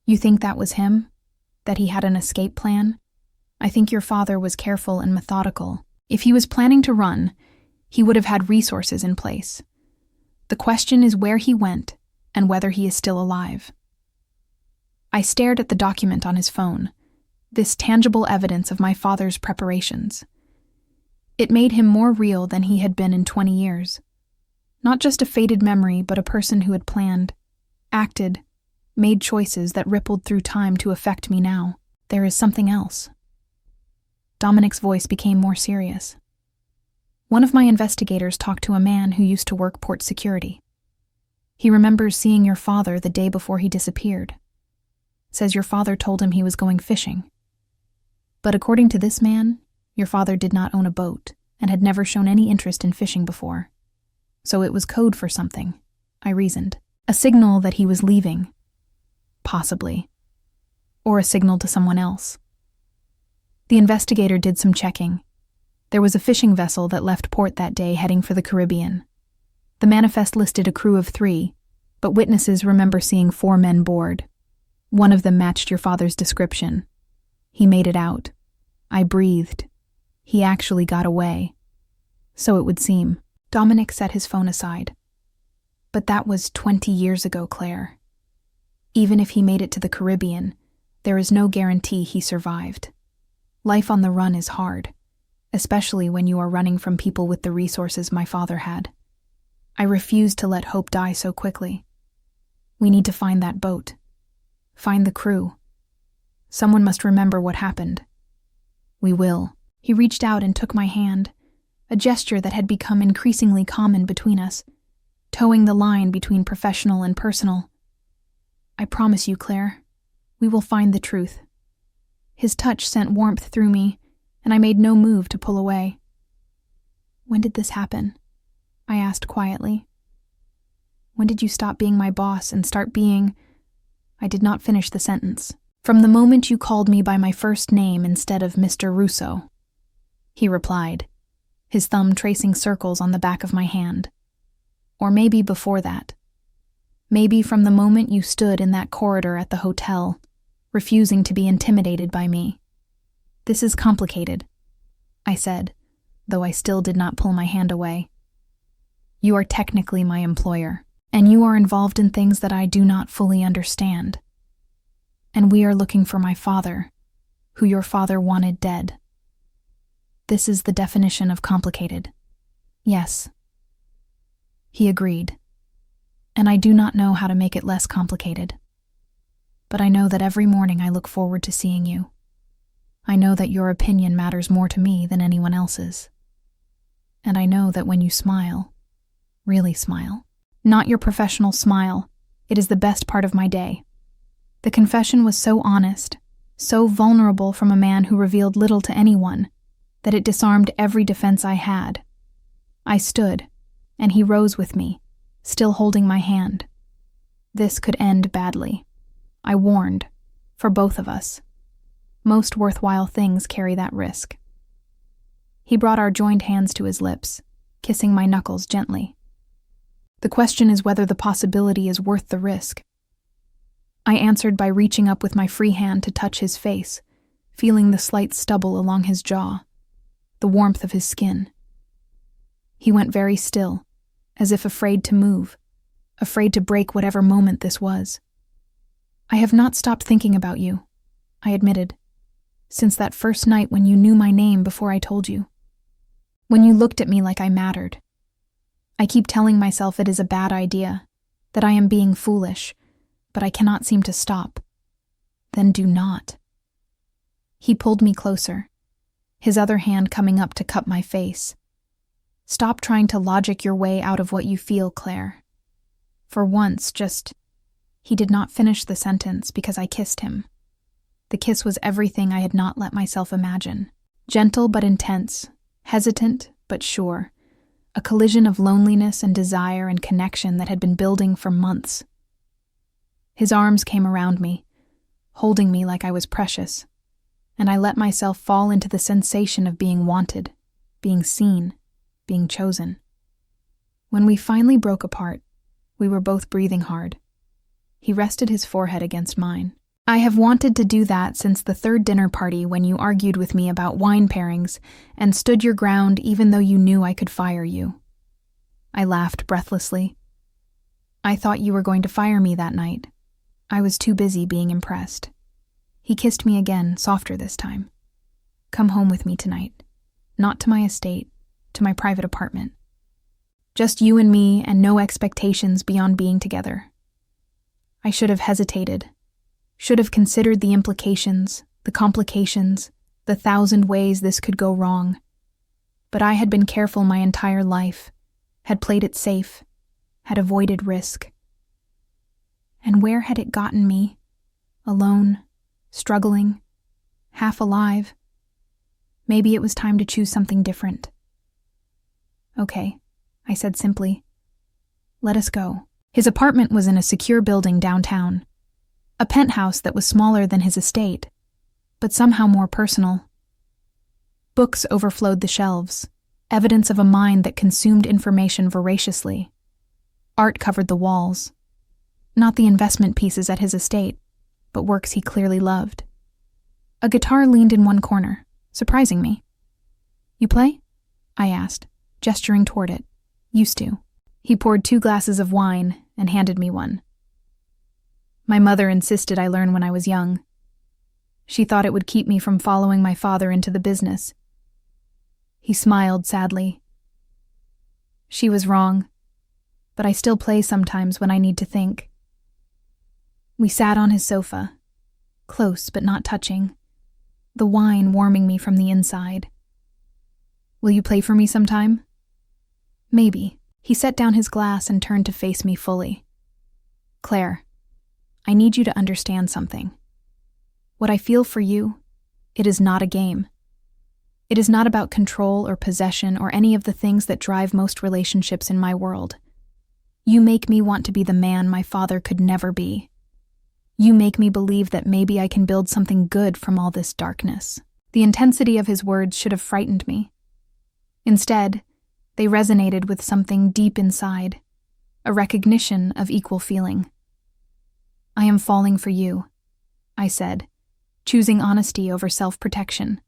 "You think that was him? That he had an escape plan? I think your father was careful and methodical. If he was planning to run, he would have had resources in place. The question is where he went and whether he is still alive." I stared at the document on his phone, this tangible evidence of my father's preparations. It made him more real than he had been in 20 years. Not just a faded memory, but a person who had planned, acted, made choices that rippled through time to affect me now. "There is something else." Dominic's voice became more serious. "One of my investigators talked to a man who used to work port security. He remembers seeing your father the day before he disappeared. Says your father told him he was going fishing. But according to this man, your father did not own a boat and had never shown any interest in fishing before. So it was code for something, I reasoned. A signal that he was leaving. Possibly. Or a signal to someone else." The investigator did some checking. There was a fishing vessel that left port that day heading for the Caribbean. The manifest listed a crew of 3, but witnesses remember seeing 4 men board. One of them matched your father's description. He made it out. I breathed. He actually got away. So it would seem. Dominic set his phone aside. "But that was 20 years ago, Claire. Even if he made it to the Caribbean, there is no guarantee he survived. Life on the run is hard, especially when you are running from people with the resources my father had. I refuse to let hope die so quickly. We need to find that boat. Find the crew. Someone must remember what happened. We will. He reached out and took my hand, a gesture that had become increasingly common between us, towing the line between professional and personal. I promise you, Claire, we will find the truth. His touch sent warmth through me, and I made no move to pull away. When did this happen? I asked quietly. When did you stop being my boss and start being... I did not finish the sentence. From the moment you called me by my first name instead of Mr. Russo, he replied, his thumb tracing circles on the back of my hand. Or maybe before that. Maybe from the moment you stood in that corridor at the hotel, refusing to be intimidated by me. This is complicated, I said, though I still did not pull my hand away. You are technically my employer, and you are involved in things that I do not fully understand. And we are looking for my father, who your father wanted dead. This is the definition of complicated. Yes. He agreed. And I do not know how to make it less complicated. But I know that every morning I look forward to seeing you. I know that your opinion matters more to me than anyone else's. And I know that when you smile, really smile, not your professional smile, it is the best part of my day. The confession was so honest, so vulnerable from a man who revealed little to anyone, that it disarmed every defense I had. I stood, and he rose with me, still holding my hand. This could end badly. I warned, for both of us. Most worthwhile things carry that risk. He brought our joined hands to his lips, kissing my knuckles gently. The question is whether the possibility is worth the risk. I answered by reaching up with my free hand to touch his face, feeling the slight stubble along his jaw, the warmth of his skin. He went very still, as if afraid to move, afraid to break whatever moment this was. I have not stopped thinking about you, I admitted, since that first night when you knew my name before I told you. When you looked at me like I mattered. I keep telling myself it is a bad idea, that I am being foolish, but I cannot seem to stop. Then do not. He pulled me closer, his other hand coming up to cup my face. Stop trying to logic your way out of what you feel, Claire. For once, just... He did not finish the sentence because I kissed him. The kiss was everything I had not let myself imagine. Gentle but intense, hesitant but sure. A collision of loneliness and desire and connection that had been building for months. His arms came around me, holding me like I was precious, and I let myself fall into the sensation of being wanted, being seen, being chosen. When we finally broke apart, we were both breathing hard. He rested his forehead against mine. I have wanted to do that since the third dinner party when you argued with me about wine pairings and stood your ground even though you knew I could fire you. I laughed breathlessly. I thought you were going to fire me that night. I was too busy being impressed. He kissed me again, softer this time. Come home with me tonight. Not to my estate, to my private apartment. Just you and me and no expectations beyond being together. I should have hesitated. Should have considered the implications, the complications, the 1,000 ways this could go wrong. But I had been careful my entire life, had played it safe, had avoided risk. And where had it gotten me? Alone, struggling, half alive. Maybe it was time to choose something different. Okay, I said simply. Let us go. His apartment was in a secure building downtown. A penthouse that was smaller than his estate, but somehow more personal. Books overflowed the shelves, evidence of a mind that consumed information voraciously. Art covered the walls. Not the investment pieces at his estate, but works he clearly loved. A guitar leaned in one corner, surprising me. You play? I asked, gesturing toward it. Used to. He poured 2 glasses of wine and handed me one. My mother insisted I learn when I was young. She thought it would keep me from following my father into the business. He smiled sadly. She was wrong, but I still play sometimes when I need to think. We sat on his sofa, close but not touching, the wine warming me from the inside. Will you play for me sometime? Maybe. He set down his glass and turned to face me fully. Claire, I need you to understand something. What I feel for you, it is not a game. It is not about control or possession or any of the things that drive most relationships in my world. You make me want to be the man my father could never be. You make me believe that maybe I can build something good from all this darkness. The intensity of his words should have frightened me. Instead, they resonated with something deep inside, a recognition of equal feeling. I am falling for you, I said, choosing honesty over self-protection.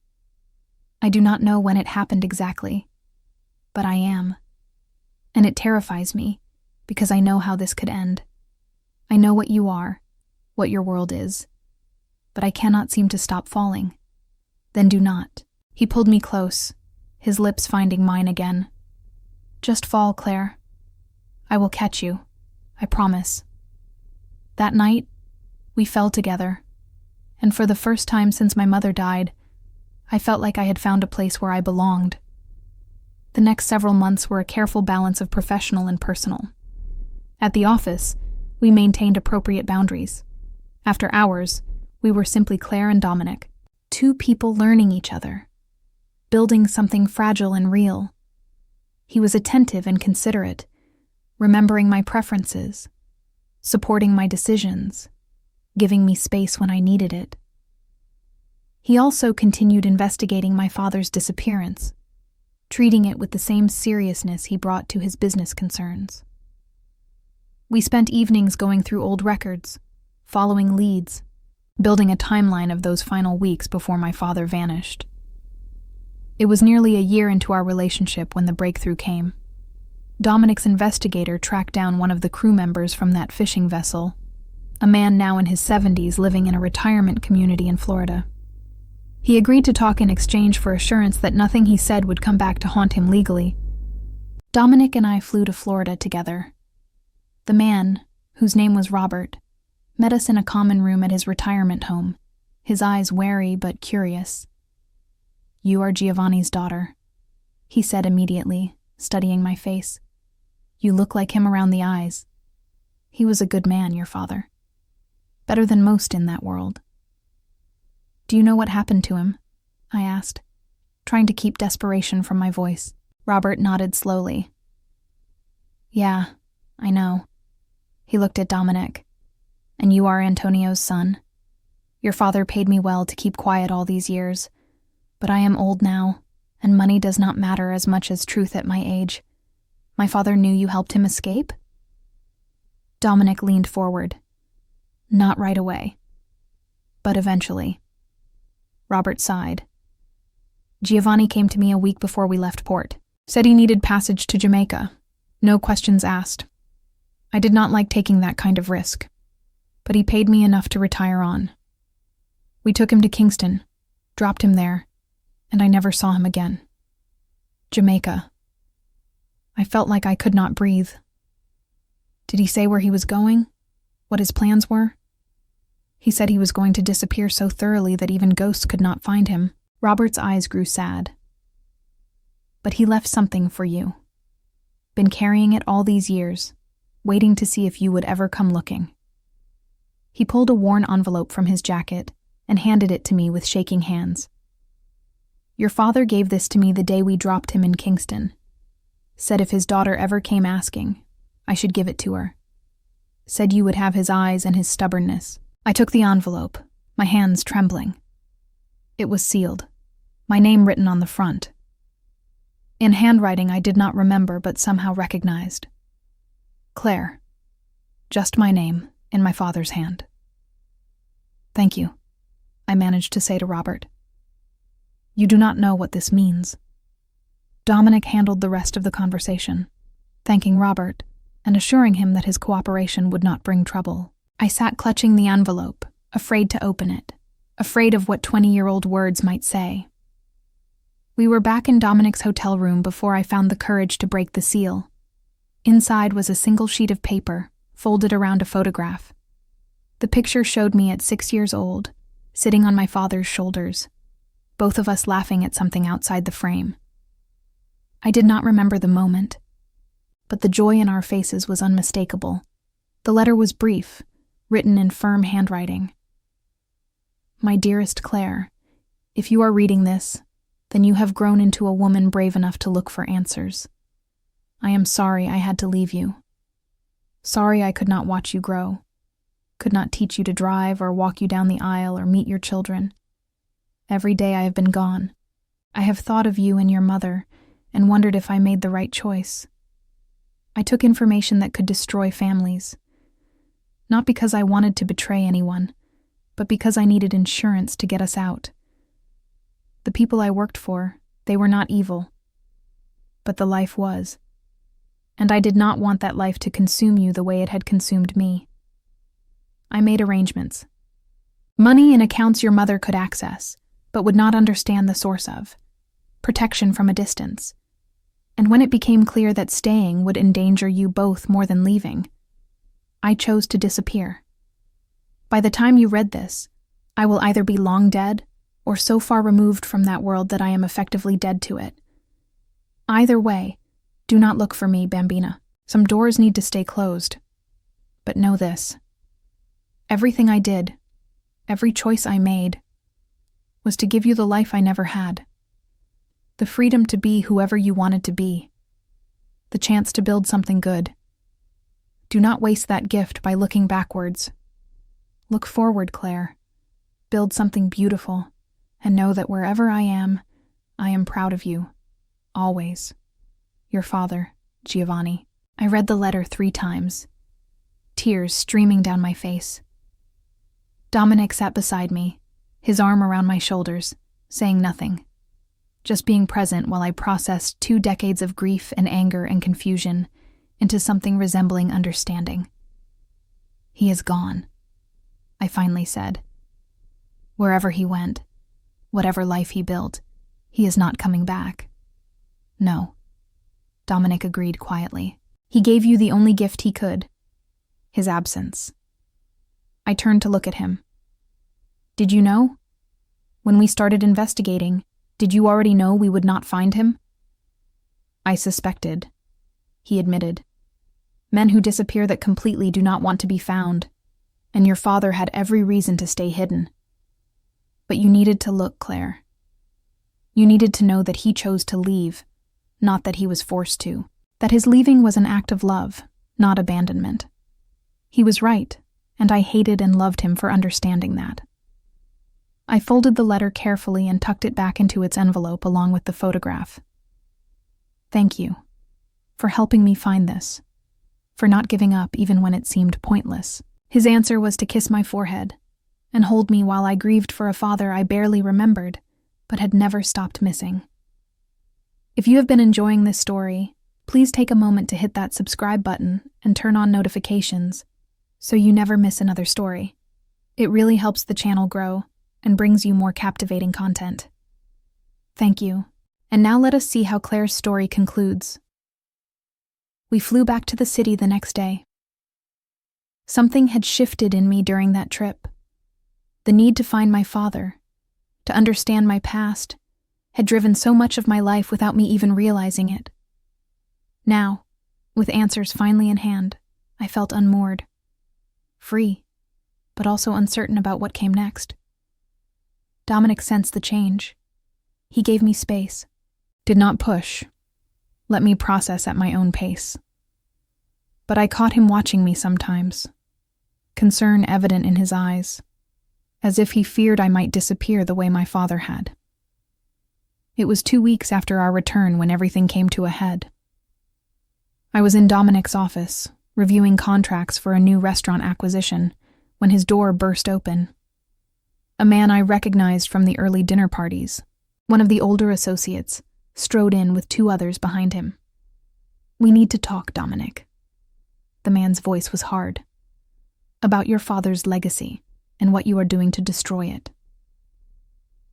I do not know when it happened exactly, but I am. And it terrifies me, because I know how this could end. I know what you are, what your world is, but I cannot seem to stop falling. Then do not. He pulled me close, his lips finding mine again. Just fall, Claire. I will catch you, I promise. That night, we fell together, and for the first time since my mother died, I felt like I had found a place where I belonged. The next several months were a careful balance of professional and personal. At the office, we maintained appropriate boundaries. After hours, we were simply Claire and Dominic, two people learning each other, building something fragile and real. He was attentive and considerate, remembering my preferences, supporting my decisions, giving me space when I needed it. He also continued investigating my father's disappearance, treating it with the same seriousness he brought to his business concerns. We spent evenings going through old records, following leads, building a timeline of those final weeks before my father vanished. It was nearly a year into our relationship when the breakthrough came. Dominic's investigator tracked down one of the crew members from that fishing vessel, a man now in his 70s living in a retirement community in Florida. He agreed to talk in exchange for assurance that nothing he said would come back to haunt him legally. Dominic and I flew to Florida together. The man, whose name was Robert, met us in a common room at his retirement home, his eyes wary but curious. You are Giovanni's daughter, he said immediately, studying my face. You look like him around the eyes. He was a good man, your father. Better than most in that world. Do you know what happened to him? I asked, trying to keep desperation from my voice. Robert nodded slowly. Yeah, I know. He looked at Dominic. And you are Antonio's son. Your father paid me well to keep quiet all these years, but I am old now, and money does not matter as much as truth at my age. My father knew you helped him escape? Dominic leaned forward. Not right away, but eventually. Robert sighed. Giovanni came to me a week before we left port. Said he needed passage to Jamaica. No questions asked. I did not like taking that kind of risk, but he paid me enough to retire on. We took him to Kingston, dropped him there, and I never saw him again. Jamaica. I felt like I could not breathe. Did he say where he was going? What his plans were? He said he was going to disappear so thoroughly that even ghosts could not find him. Robert's eyes grew sad. But he left something for you. Been carrying it all these years, waiting to see if you would ever come looking. He pulled a worn envelope from his jacket and handed it to me with shaking hands. Your father gave this to me the day we dropped him in Kingston. Said if his daughter ever came asking, I should give it to her. Said you would have his eyes and his stubbornness. I took the envelope, my hands trembling. It was sealed, my name written on the front. In handwriting I did not remember but somehow recognized. Claire. Just my name, in my father's hand. Thank you, I managed to say to Robert. You do not know what this means. Dominic handled the rest of the conversation, thanking Robert and assuring him that his cooperation would not bring trouble. I sat clutching the envelope, afraid to open it, afraid of what 20-year-old words might say. We were back in Dominic's hotel room before I found the courage to break the seal. Inside was a single sheet of paper, folded around a photograph. The picture showed me at 6 years old, sitting on my father's shoulders, both of us laughing at something outside the frame. I did not remember the moment, but the joy in our faces was unmistakable. The letter was brief, written in firm handwriting. My dearest Claire, if you are reading this, then you have grown into a woman brave enough to look for answers. I am sorry I had to leave you. Sorry I could not watch you grow, could not teach you to drive or walk you down the aisle or meet your children. Every day I have been gone. I have thought of you and your mother and wondered if I made the right choice. I took information that could destroy families, not because I wanted to betray anyone, but because I needed insurance to get us out. The people I worked for, they were not evil, but the life was. And I did not want that life to consume you the way it had consumed me. I made arrangements. Money in accounts your mother could access, but would not understand the source of. Protection from a distance. And when it became clear that staying would endanger you both more than leaving, I chose to disappear. By the time you read this, I will either be long dead or so far removed from that world that I am effectively dead to it. Either way, do not look for me, Bambina. Some doors need to stay closed. But know this. Everything I did, every choice I made, was to give you the life I never had. The freedom to be whoever you wanted to be. The chance to build something good. Do not waste that gift by looking backwards. Look forward, Claire. Build something beautiful, and know that wherever I am proud of you. Always. Your father, Giovanni. I read the letter 3 times, tears streaming down my face. Dominic sat beside me, his arm around my shoulders, saying nothing, just being present while I processed 2 decades of grief and anger and confusion into something resembling understanding. He is gone, I finally said. Wherever he went, whatever life he built, he is not coming back. No, Dominic agreed quietly. He gave you the only gift he could, his absence. I turned to look at him. Did you know? When we started investigating, did you already know we would not find him? I suspected, he admitted. Men who disappear that completely do not want to be found, and your father had every reason to stay hidden. But you needed to look, Claire. You needed to know that he chose to leave, not that he was forced to. That his leaving was an act of love, not abandonment. He was right, and I hated and loved him for understanding that. I folded the letter carefully and tucked it back into its envelope along with the photograph. Thank you for helping me find this, for not giving up even when it seemed pointless. His answer was to kiss my forehead and hold me while I grieved for a father I barely remembered, but had never stopped missing. If you have been enjoying this story, please take a moment to hit that subscribe button and turn on notifications so you never miss another story. It really helps the channel grow and brings you more captivating content. Thank you. And now let us see how Claire's story concludes. We flew back to the city the next day. Something had shifted in me during that trip. The need to find my father, to understand my past, had driven so much of my life without me even realizing it. Now, with answers finally in hand, I felt unmoored, free, but also uncertain about what came next. Dominic sensed the change. He gave me space, did not push, let me process at my own pace. But I caught him watching me sometimes, concern evident in his eyes, as if he feared I might disappear the way my father had. It was 2 weeks after our return when everything came to a head. I was in Dominic's office, reviewing contracts for a new restaurant acquisition, when his door burst open. A man I recognized from the early dinner parties, one of the older associates, strode in with 2 others behind him. We need to talk, Dominic. The man's voice was hard. About your father's legacy and what you are doing to destroy it.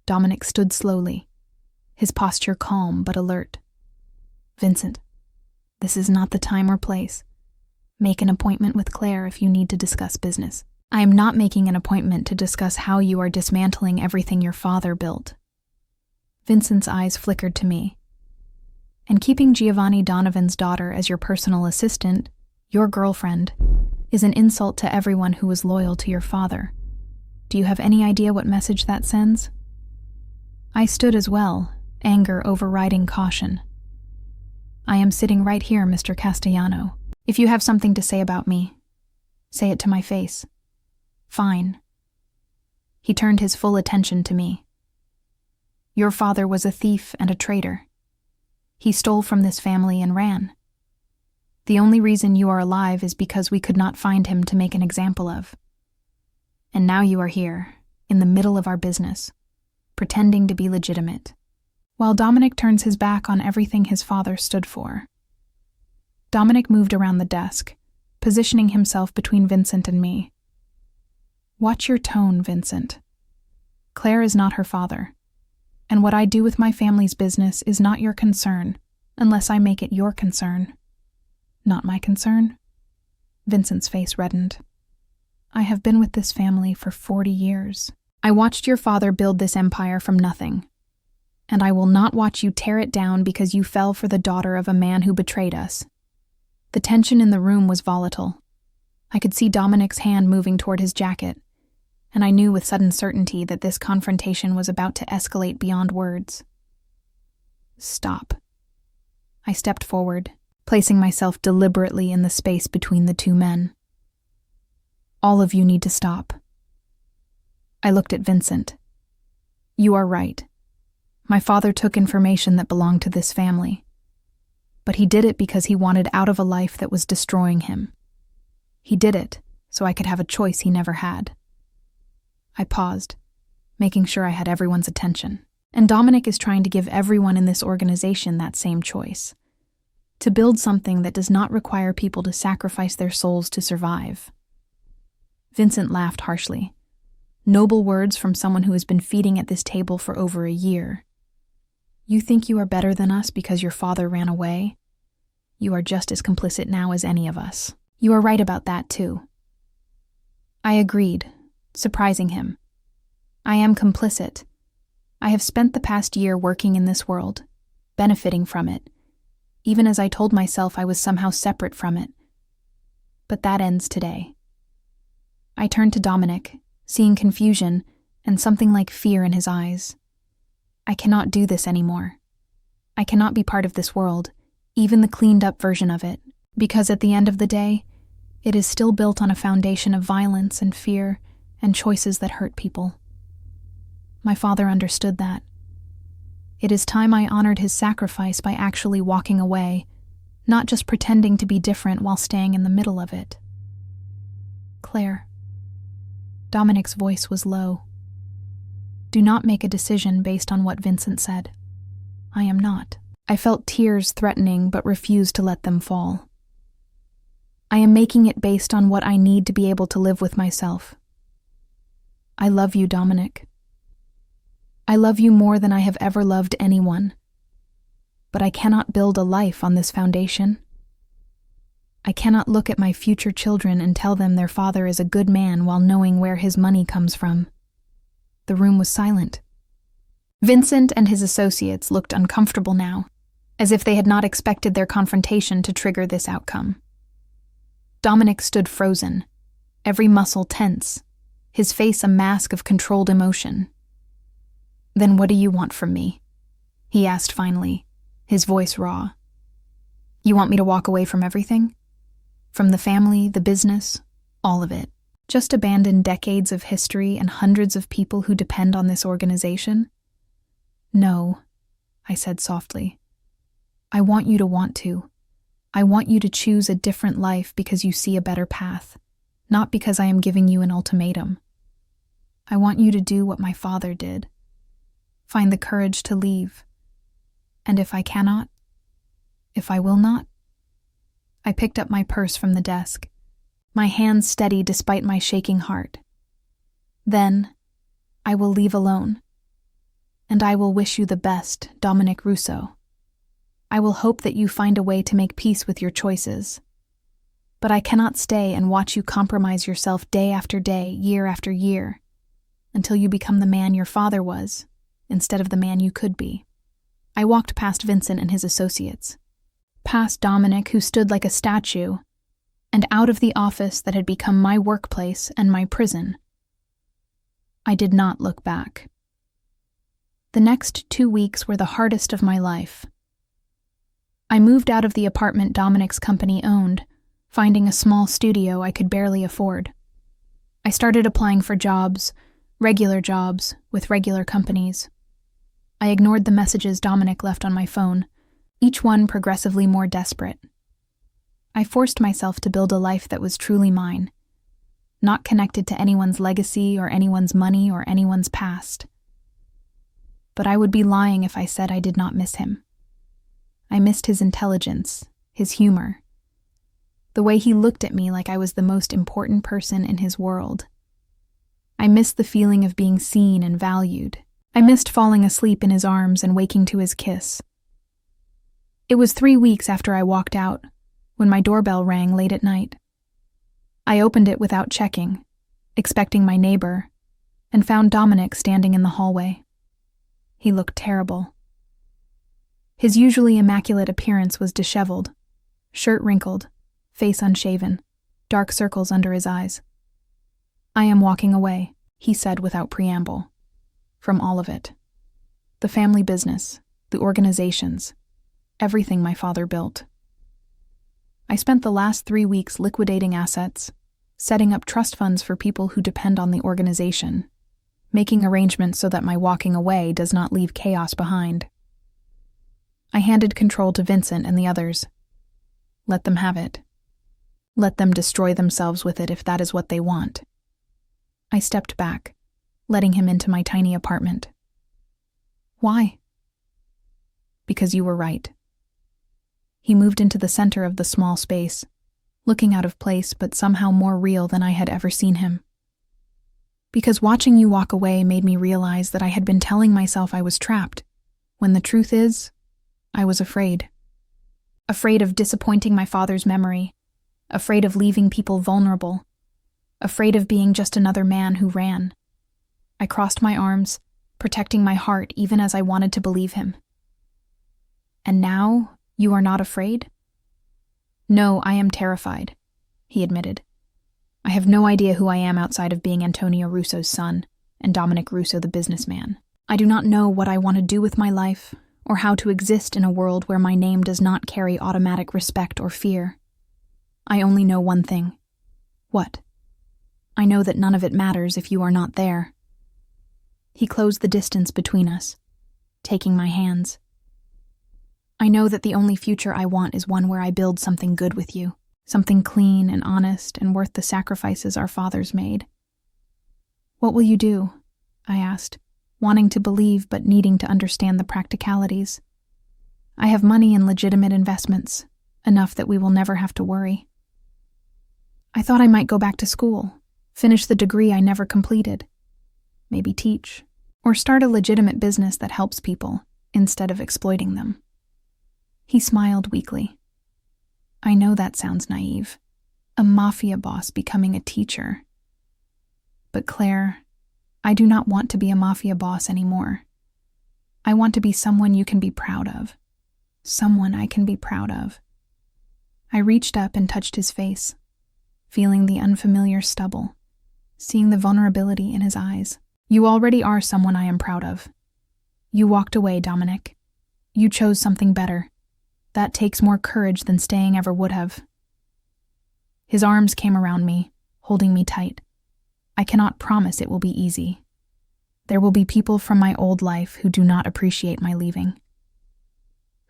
Dominic stood slowly, his posture calm but alert. "Vincent, this is not the time or place. Make an appointment with Claire if you need to discuss business." "I am not making an appointment to discuss how you are dismantling everything your father built." Vincent's eyes flickered to me. "And keeping Giovanni Donovan's daughter as your personal assistant, your girlfriend, is an insult to everyone who was loyal to your father. Do you have any idea what message that sends?" I stood as well, anger overriding caution. "I am sitting right here, Mr. Castellano. If you have something to say about me, say it to my face." "Fine." He turned his full attention to me. "Your father was a thief and a traitor. He stole from this family and ran. The only reason you are alive is because we could not find him to make an example of. And now you are here, in the middle of our business, pretending to be legitimate, while Dominic turns his back on everything his father stood for." Dominic moved around the desk, positioning himself between Vincent and me. "Watch your tone, Vincent. Claire is not her father, and what I do with my family's business is not your concern, unless I make it your concern." "Not my concern?" Vincent's face reddened. "I have been with this family for 40 years. I watched your father build this empire from nothing, and I will not watch you tear it down because you fell for the daughter of a man who betrayed us." The tension in the room was volatile. I could see Dominic's hand moving toward his jacket, and I knew with sudden certainty that this confrontation was about to escalate beyond words. "Stop." I stepped forward, placing myself deliberately in the space between the two men. "All of you need to stop." I looked at Vincent. "You are right. My father took information that belonged to this family. But he did it because he wanted out of a life that was destroying him. He did it so I could have a choice he never had." I paused, making sure I had everyone's attention. "And Dominic is trying to give everyone in this organization that same choice. To build something that does not require people to sacrifice their souls to survive." Vincent laughed harshly. Noble words from someone who has been feeding at this table for over a year. "You think you are better than us because your father ran away? You are just as complicit now as any of us." "You are right about that, too." I agreed, surprising him. "I am complicit. I have spent the past year working in this world, benefiting from it, even as I told myself I was somehow separate from it. But that ends today." I turned to Dominic, seeing confusion and something like fear in his eyes. "I cannot do this anymore. I cannot be part of this world, even the cleaned-up version of it, because at the end of the day, it is still built on a foundation of violence and fear and choices that hurt people." My father understood that. It is time I honored his sacrifice by actually walking away, not just pretending to be different while staying in the middle of it. "Claire." Dominic's voice was low. "Do not make a decision based on what Vincent said. I am not." I felt tears threatening but refused to let them fall. "I am making it based on what I need to be able to live with myself. I love you, Dominic. I love you more than I have ever loved anyone. But I cannot build a life on this foundation. I cannot look at my future children and tell them their father is a good man while knowing where his money comes from." The room was silent. Vincent and his associates looked uncomfortable now, as if they had not expected their confrontation to trigger this outcome. Dominic stood frozen, every muscle tense, his face a mask of controlled emotion. "Then what do you want from me?" he asked finally, his voice raw. "You want me to walk away from everything? From the family, the business, all of it? Just abandon decades of history and hundreds of people who depend on this organization?" "No," I said softly. "I want you to want to. I want you to choose a different life because you see a better path, not because I am giving you an ultimatum. I want you to do what my father did. Find the courage to leave. And if I cannot, if I will not..." I picked up my purse from the desk, my hands steady despite my shaking heart. "Then, I will leave alone. And I will wish you the best, Dominic Russo. I will hope that you find a way to make peace with your choices. But I cannot stay and watch you compromise yourself day after day, year after year, until you become the man your father was, instead of the man you could be. I walked past Vincent and his associates, past Dominic, who stood like a statue, and out of the office that had become my workplace and my prison. I did not look back. The next 2 weeks were the hardest of my life. I moved out of the apartment Dominic's company owned, finding a small studio I could barely afford. I started applying for jobs, regular jobs, with regular companies. I ignored the messages Dominic left on my phone, each one progressively more desperate. I forced myself to build a life that was truly mine, not connected to anyone's legacy or anyone's money or anyone's past. But I would be lying if I said I did not miss him. I missed his intelligence, his humor, the way he looked at me like I was the most important person in his world. I missed the feeling of being seen and valued. I missed falling asleep in his arms and waking to his kiss. It was 3 weeks after I walked out, when my doorbell rang late at night. I opened it without checking, expecting my neighbor, and found Dominic standing in the hallway. He looked terrible. His usually immaculate appearance was disheveled, shirt wrinkled, face unshaven, dark circles under his eyes. "I am walking away," he said without preamble. "From all of it. The family business, the organizations, everything my father built. I spent the last 3 weeks liquidating assets, setting up trust funds for people who depend on the organization, making arrangements so that my walking away does not leave chaos behind. I handed control to Vincent and the others. Let them have it. Let them destroy themselves with it if that is what they want." I stepped back, letting him into my tiny apartment. "Why?" "Because you were right." He moved into the center of the small space, looking out of place but somehow more real than I had ever seen him. "Because watching you walk away made me realize that I had been telling myself I was trapped, when the truth is, I was afraid. Afraid of disappointing my father's memory, afraid of leaving people vulnerable, afraid of being just another man who ran. I crossed my arms, protecting my heart even as I wanted to believe him." "And now, you are not afraid?" "No, I am terrified," he admitted. "I have no idea who I am outside of being Antonio Russo's son and Dominic Russo the businessman. I do not know what I want to do with my life or how to exist in a world where my name does not carry automatic respect or fear. I only know one thing." "What?" "I know that none of it matters if you are not there." He closed the distance between us, taking my hands. "I know that the only future I want is one where I build something good with you, something clean and honest and worth the sacrifices our fathers made." "What will you do?" I asked, wanting to believe but needing to understand the practicalities. "I have money and legitimate investments, enough that we will never have to worry." "I thought I might go back to school, finish the degree I never completed, maybe teach, or start a legitimate business that helps people instead of exploiting them." He smiled weakly. "I know that sounds naive, a mafia boss becoming a teacher. But Claire, I do not want to be a mafia boss anymore. I want to be someone you can be proud of, someone I can be proud of." I reached up and touched his face, feeling the unfamiliar stubble, seeing the vulnerability in his eyes. "You already are someone I am proud of. You walked away, Dominic. You chose something better. That takes more courage than staying ever would have." His arms came around me, holding me tight. "I cannot promise it will be easy. There will be people from my old life who do not appreciate my leaving,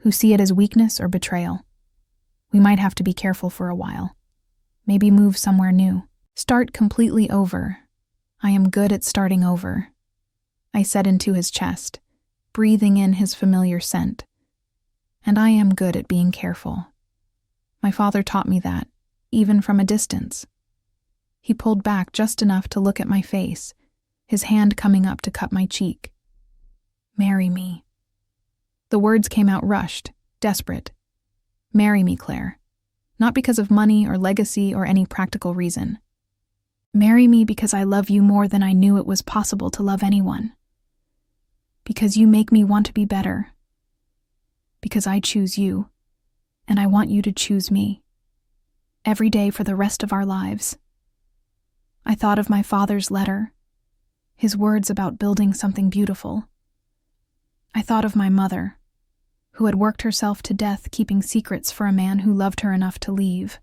who see it as weakness or betrayal. We might have to be careful for a while. Maybe move somewhere new. Start completely over. I am good at starting over," I said into his chest, breathing in his familiar scent. "And I am good at being careful. My father taught me that, even from a distance." He pulled back just enough to look at my face, his hand coming up to cup my cheek. Marry me. The words came out rushed, desperate. Marry me, Claire. Not because of money or legacy or any practical reason. Marry me because I love you more than I knew it was possible to love anyone. Because you make me want to be better. Because I choose you, and I want you to choose me. Every day for the rest of our lives. I thought of my father's letter, his words about building something beautiful. I thought of my mother, who had worked herself to death keeping secrets for a man who loved her enough to leave.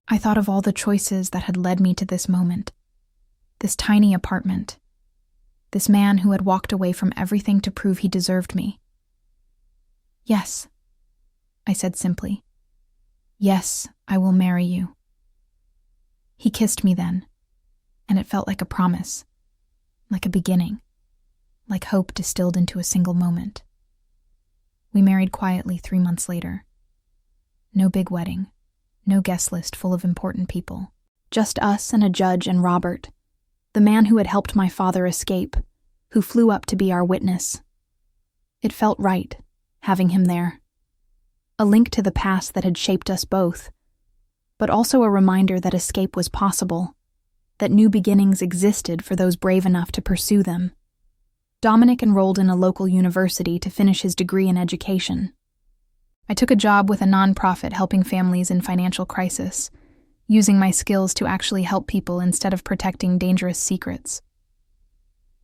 I thought of all the choices that had led me to this moment, this tiny apartment, this man who had walked away from everything to prove he deserved me. Yes, I said simply. Yes, I will marry you. He kissed me then, and it felt like a promise, like a beginning, like hope distilled into a single moment. We married quietly 3 months later. No big wedding, no guest list full of important people. Just us and a judge and Robert, the man who had helped my father escape, who flew up to be our witness. It felt right, having him there. A link to the past that had shaped us both, but also a reminder that escape was possible, that new beginnings existed for those brave enough to pursue them. Dominic enrolled in a local university to finish his degree in education. I took a job with a nonprofit helping families in financial crisis, using my skills to actually help people instead of protecting dangerous secrets.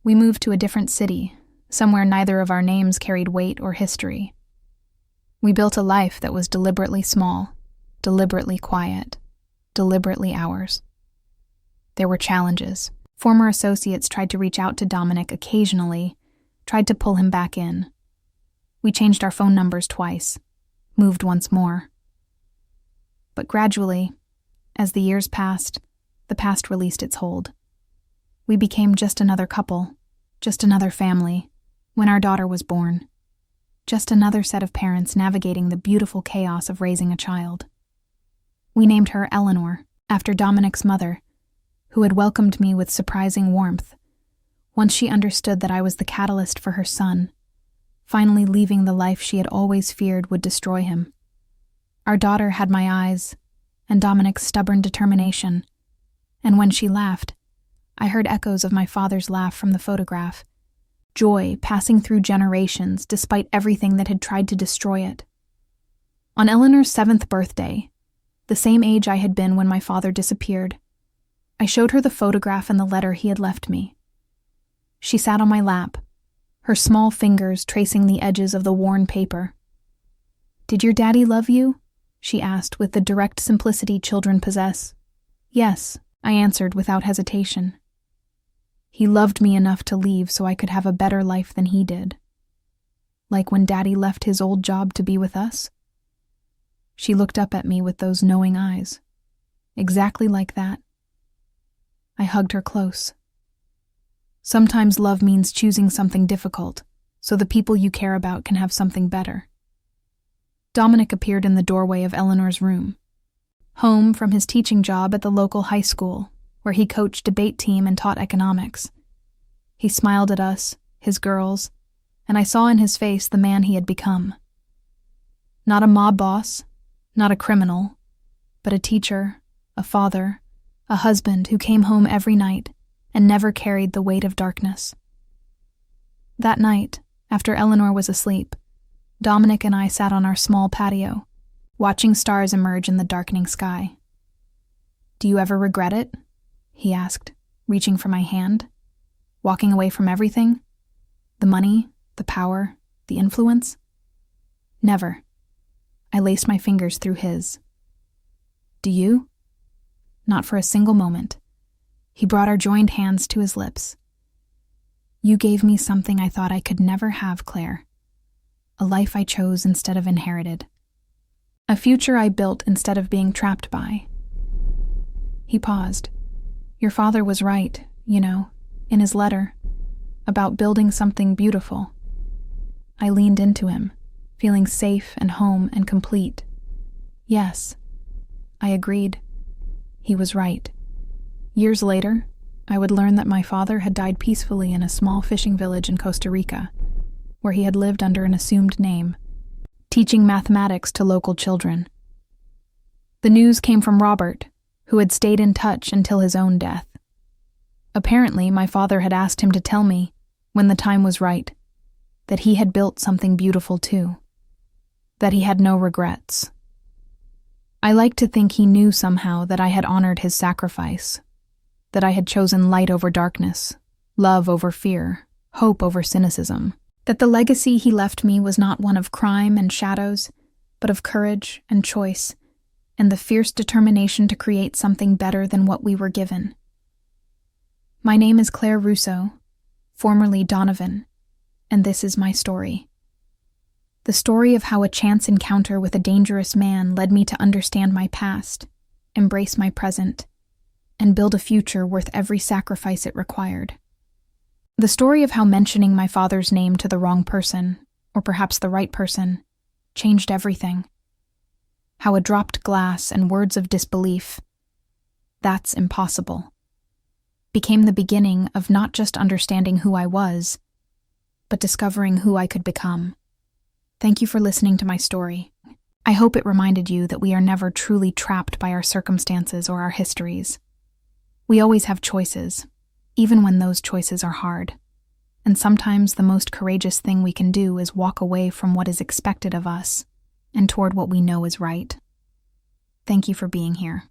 We moved to a different city, somewhere neither of our names carried weight or history. We built a life that was deliberately small, deliberately quiet, deliberately ours. There were challenges. Former associates tried to reach out to Dominic occasionally, tried to pull him back in. We changed our phone numbers twice, moved once more. But gradually, as the years passed, the past released its hold. We became just another couple, just another family, when our daughter was born. Just another set of parents navigating the beautiful chaos of raising a child. We named her Eleanor, after Dominic's mother, who had welcomed me with surprising warmth, once she understood that I was the catalyst for her son, finally leaving the life she had always feared would destroy him. Our daughter had my eyes, and Dominic's stubborn determination, and when she laughed, I heard echoes of my father's laugh from the photograph, joy passing through generations despite everything that had tried to destroy it. On Eleanor's 7th birthday, the same age I had been when my father disappeared, I showed her the photograph and the letter he had left me. She sat on my lap, her small fingers tracing the edges of the worn paper. "Did your daddy love you?" she asked with the direct simplicity children possess. "Yes," I answered without hesitation. "He loved me enough to leave so I could have a better life than he did. Like when Daddy left his old job to be with us?" She looked up at me with those knowing eyes. Exactly like that. I hugged her close. Sometimes love means choosing something difficult, so the people you care about can have something better. Dominic appeared in the doorway of Eleanor's room. Home from his teaching job at the local high school, where he coached debate team and taught economics. He smiled at us, his girls, and I saw in his face the man he had become. Not a mob boss, not a criminal, but a teacher, a father, a husband who came home every night and never carried the weight of darkness. That night, after Eleanor was asleep, Dominic and I sat on our small patio, watching stars emerge in the darkening sky. "Do you ever regret it?" he asked, reaching for my hand. "Walking away from everything? The money, the power, the influence?" "Never." I laced my fingers through his. "Do you?" Not for a single moment. He brought our joined hands to his lips. "You gave me something I thought I could never have, Claire. A life I chose instead of inherited. A future I built instead of being trapped by." He paused. "Your father was right, in his letter, about building something beautiful." I leaned into him, feeling safe and home and complete. "Yes," I agreed. He was right. Years later, I would learn that my father had died peacefully in a small fishing village in Costa Rica, where he had lived under an assumed name, teaching mathematics to local children. The news came from Robert, who had stayed in touch until his own death. Apparently, my father had asked him to tell me, when the time was right, that he had built something beautiful too, that he had no regrets. I like to think he knew somehow that I had honored his sacrifice, that I had chosen light over darkness, love over fear, hope over cynicism, that the legacy he left me was not one of crime and shadows, but of courage and choice, and the fierce determination to create something better than what we were given. My name is Claire Russo, formerly Donovan, and this is my story. The story of how a chance encounter with a dangerous man led me to understand my past, embrace my present, and build a future worth every sacrifice it required. The story of how mentioning my father's name to the wrong person, or perhaps the right person, changed everything. How a dropped glass and words of disbelief, "That's impossible," became the beginning of not just understanding who I was, but discovering who I could become. Thank you for listening to my story. I hope it reminded you that we are never truly trapped by our circumstances or our histories. We always have choices, even when those choices are hard. And sometimes the most courageous thing we can do is walk away from what is expected of us and toward what we know is right. Thank you for being here.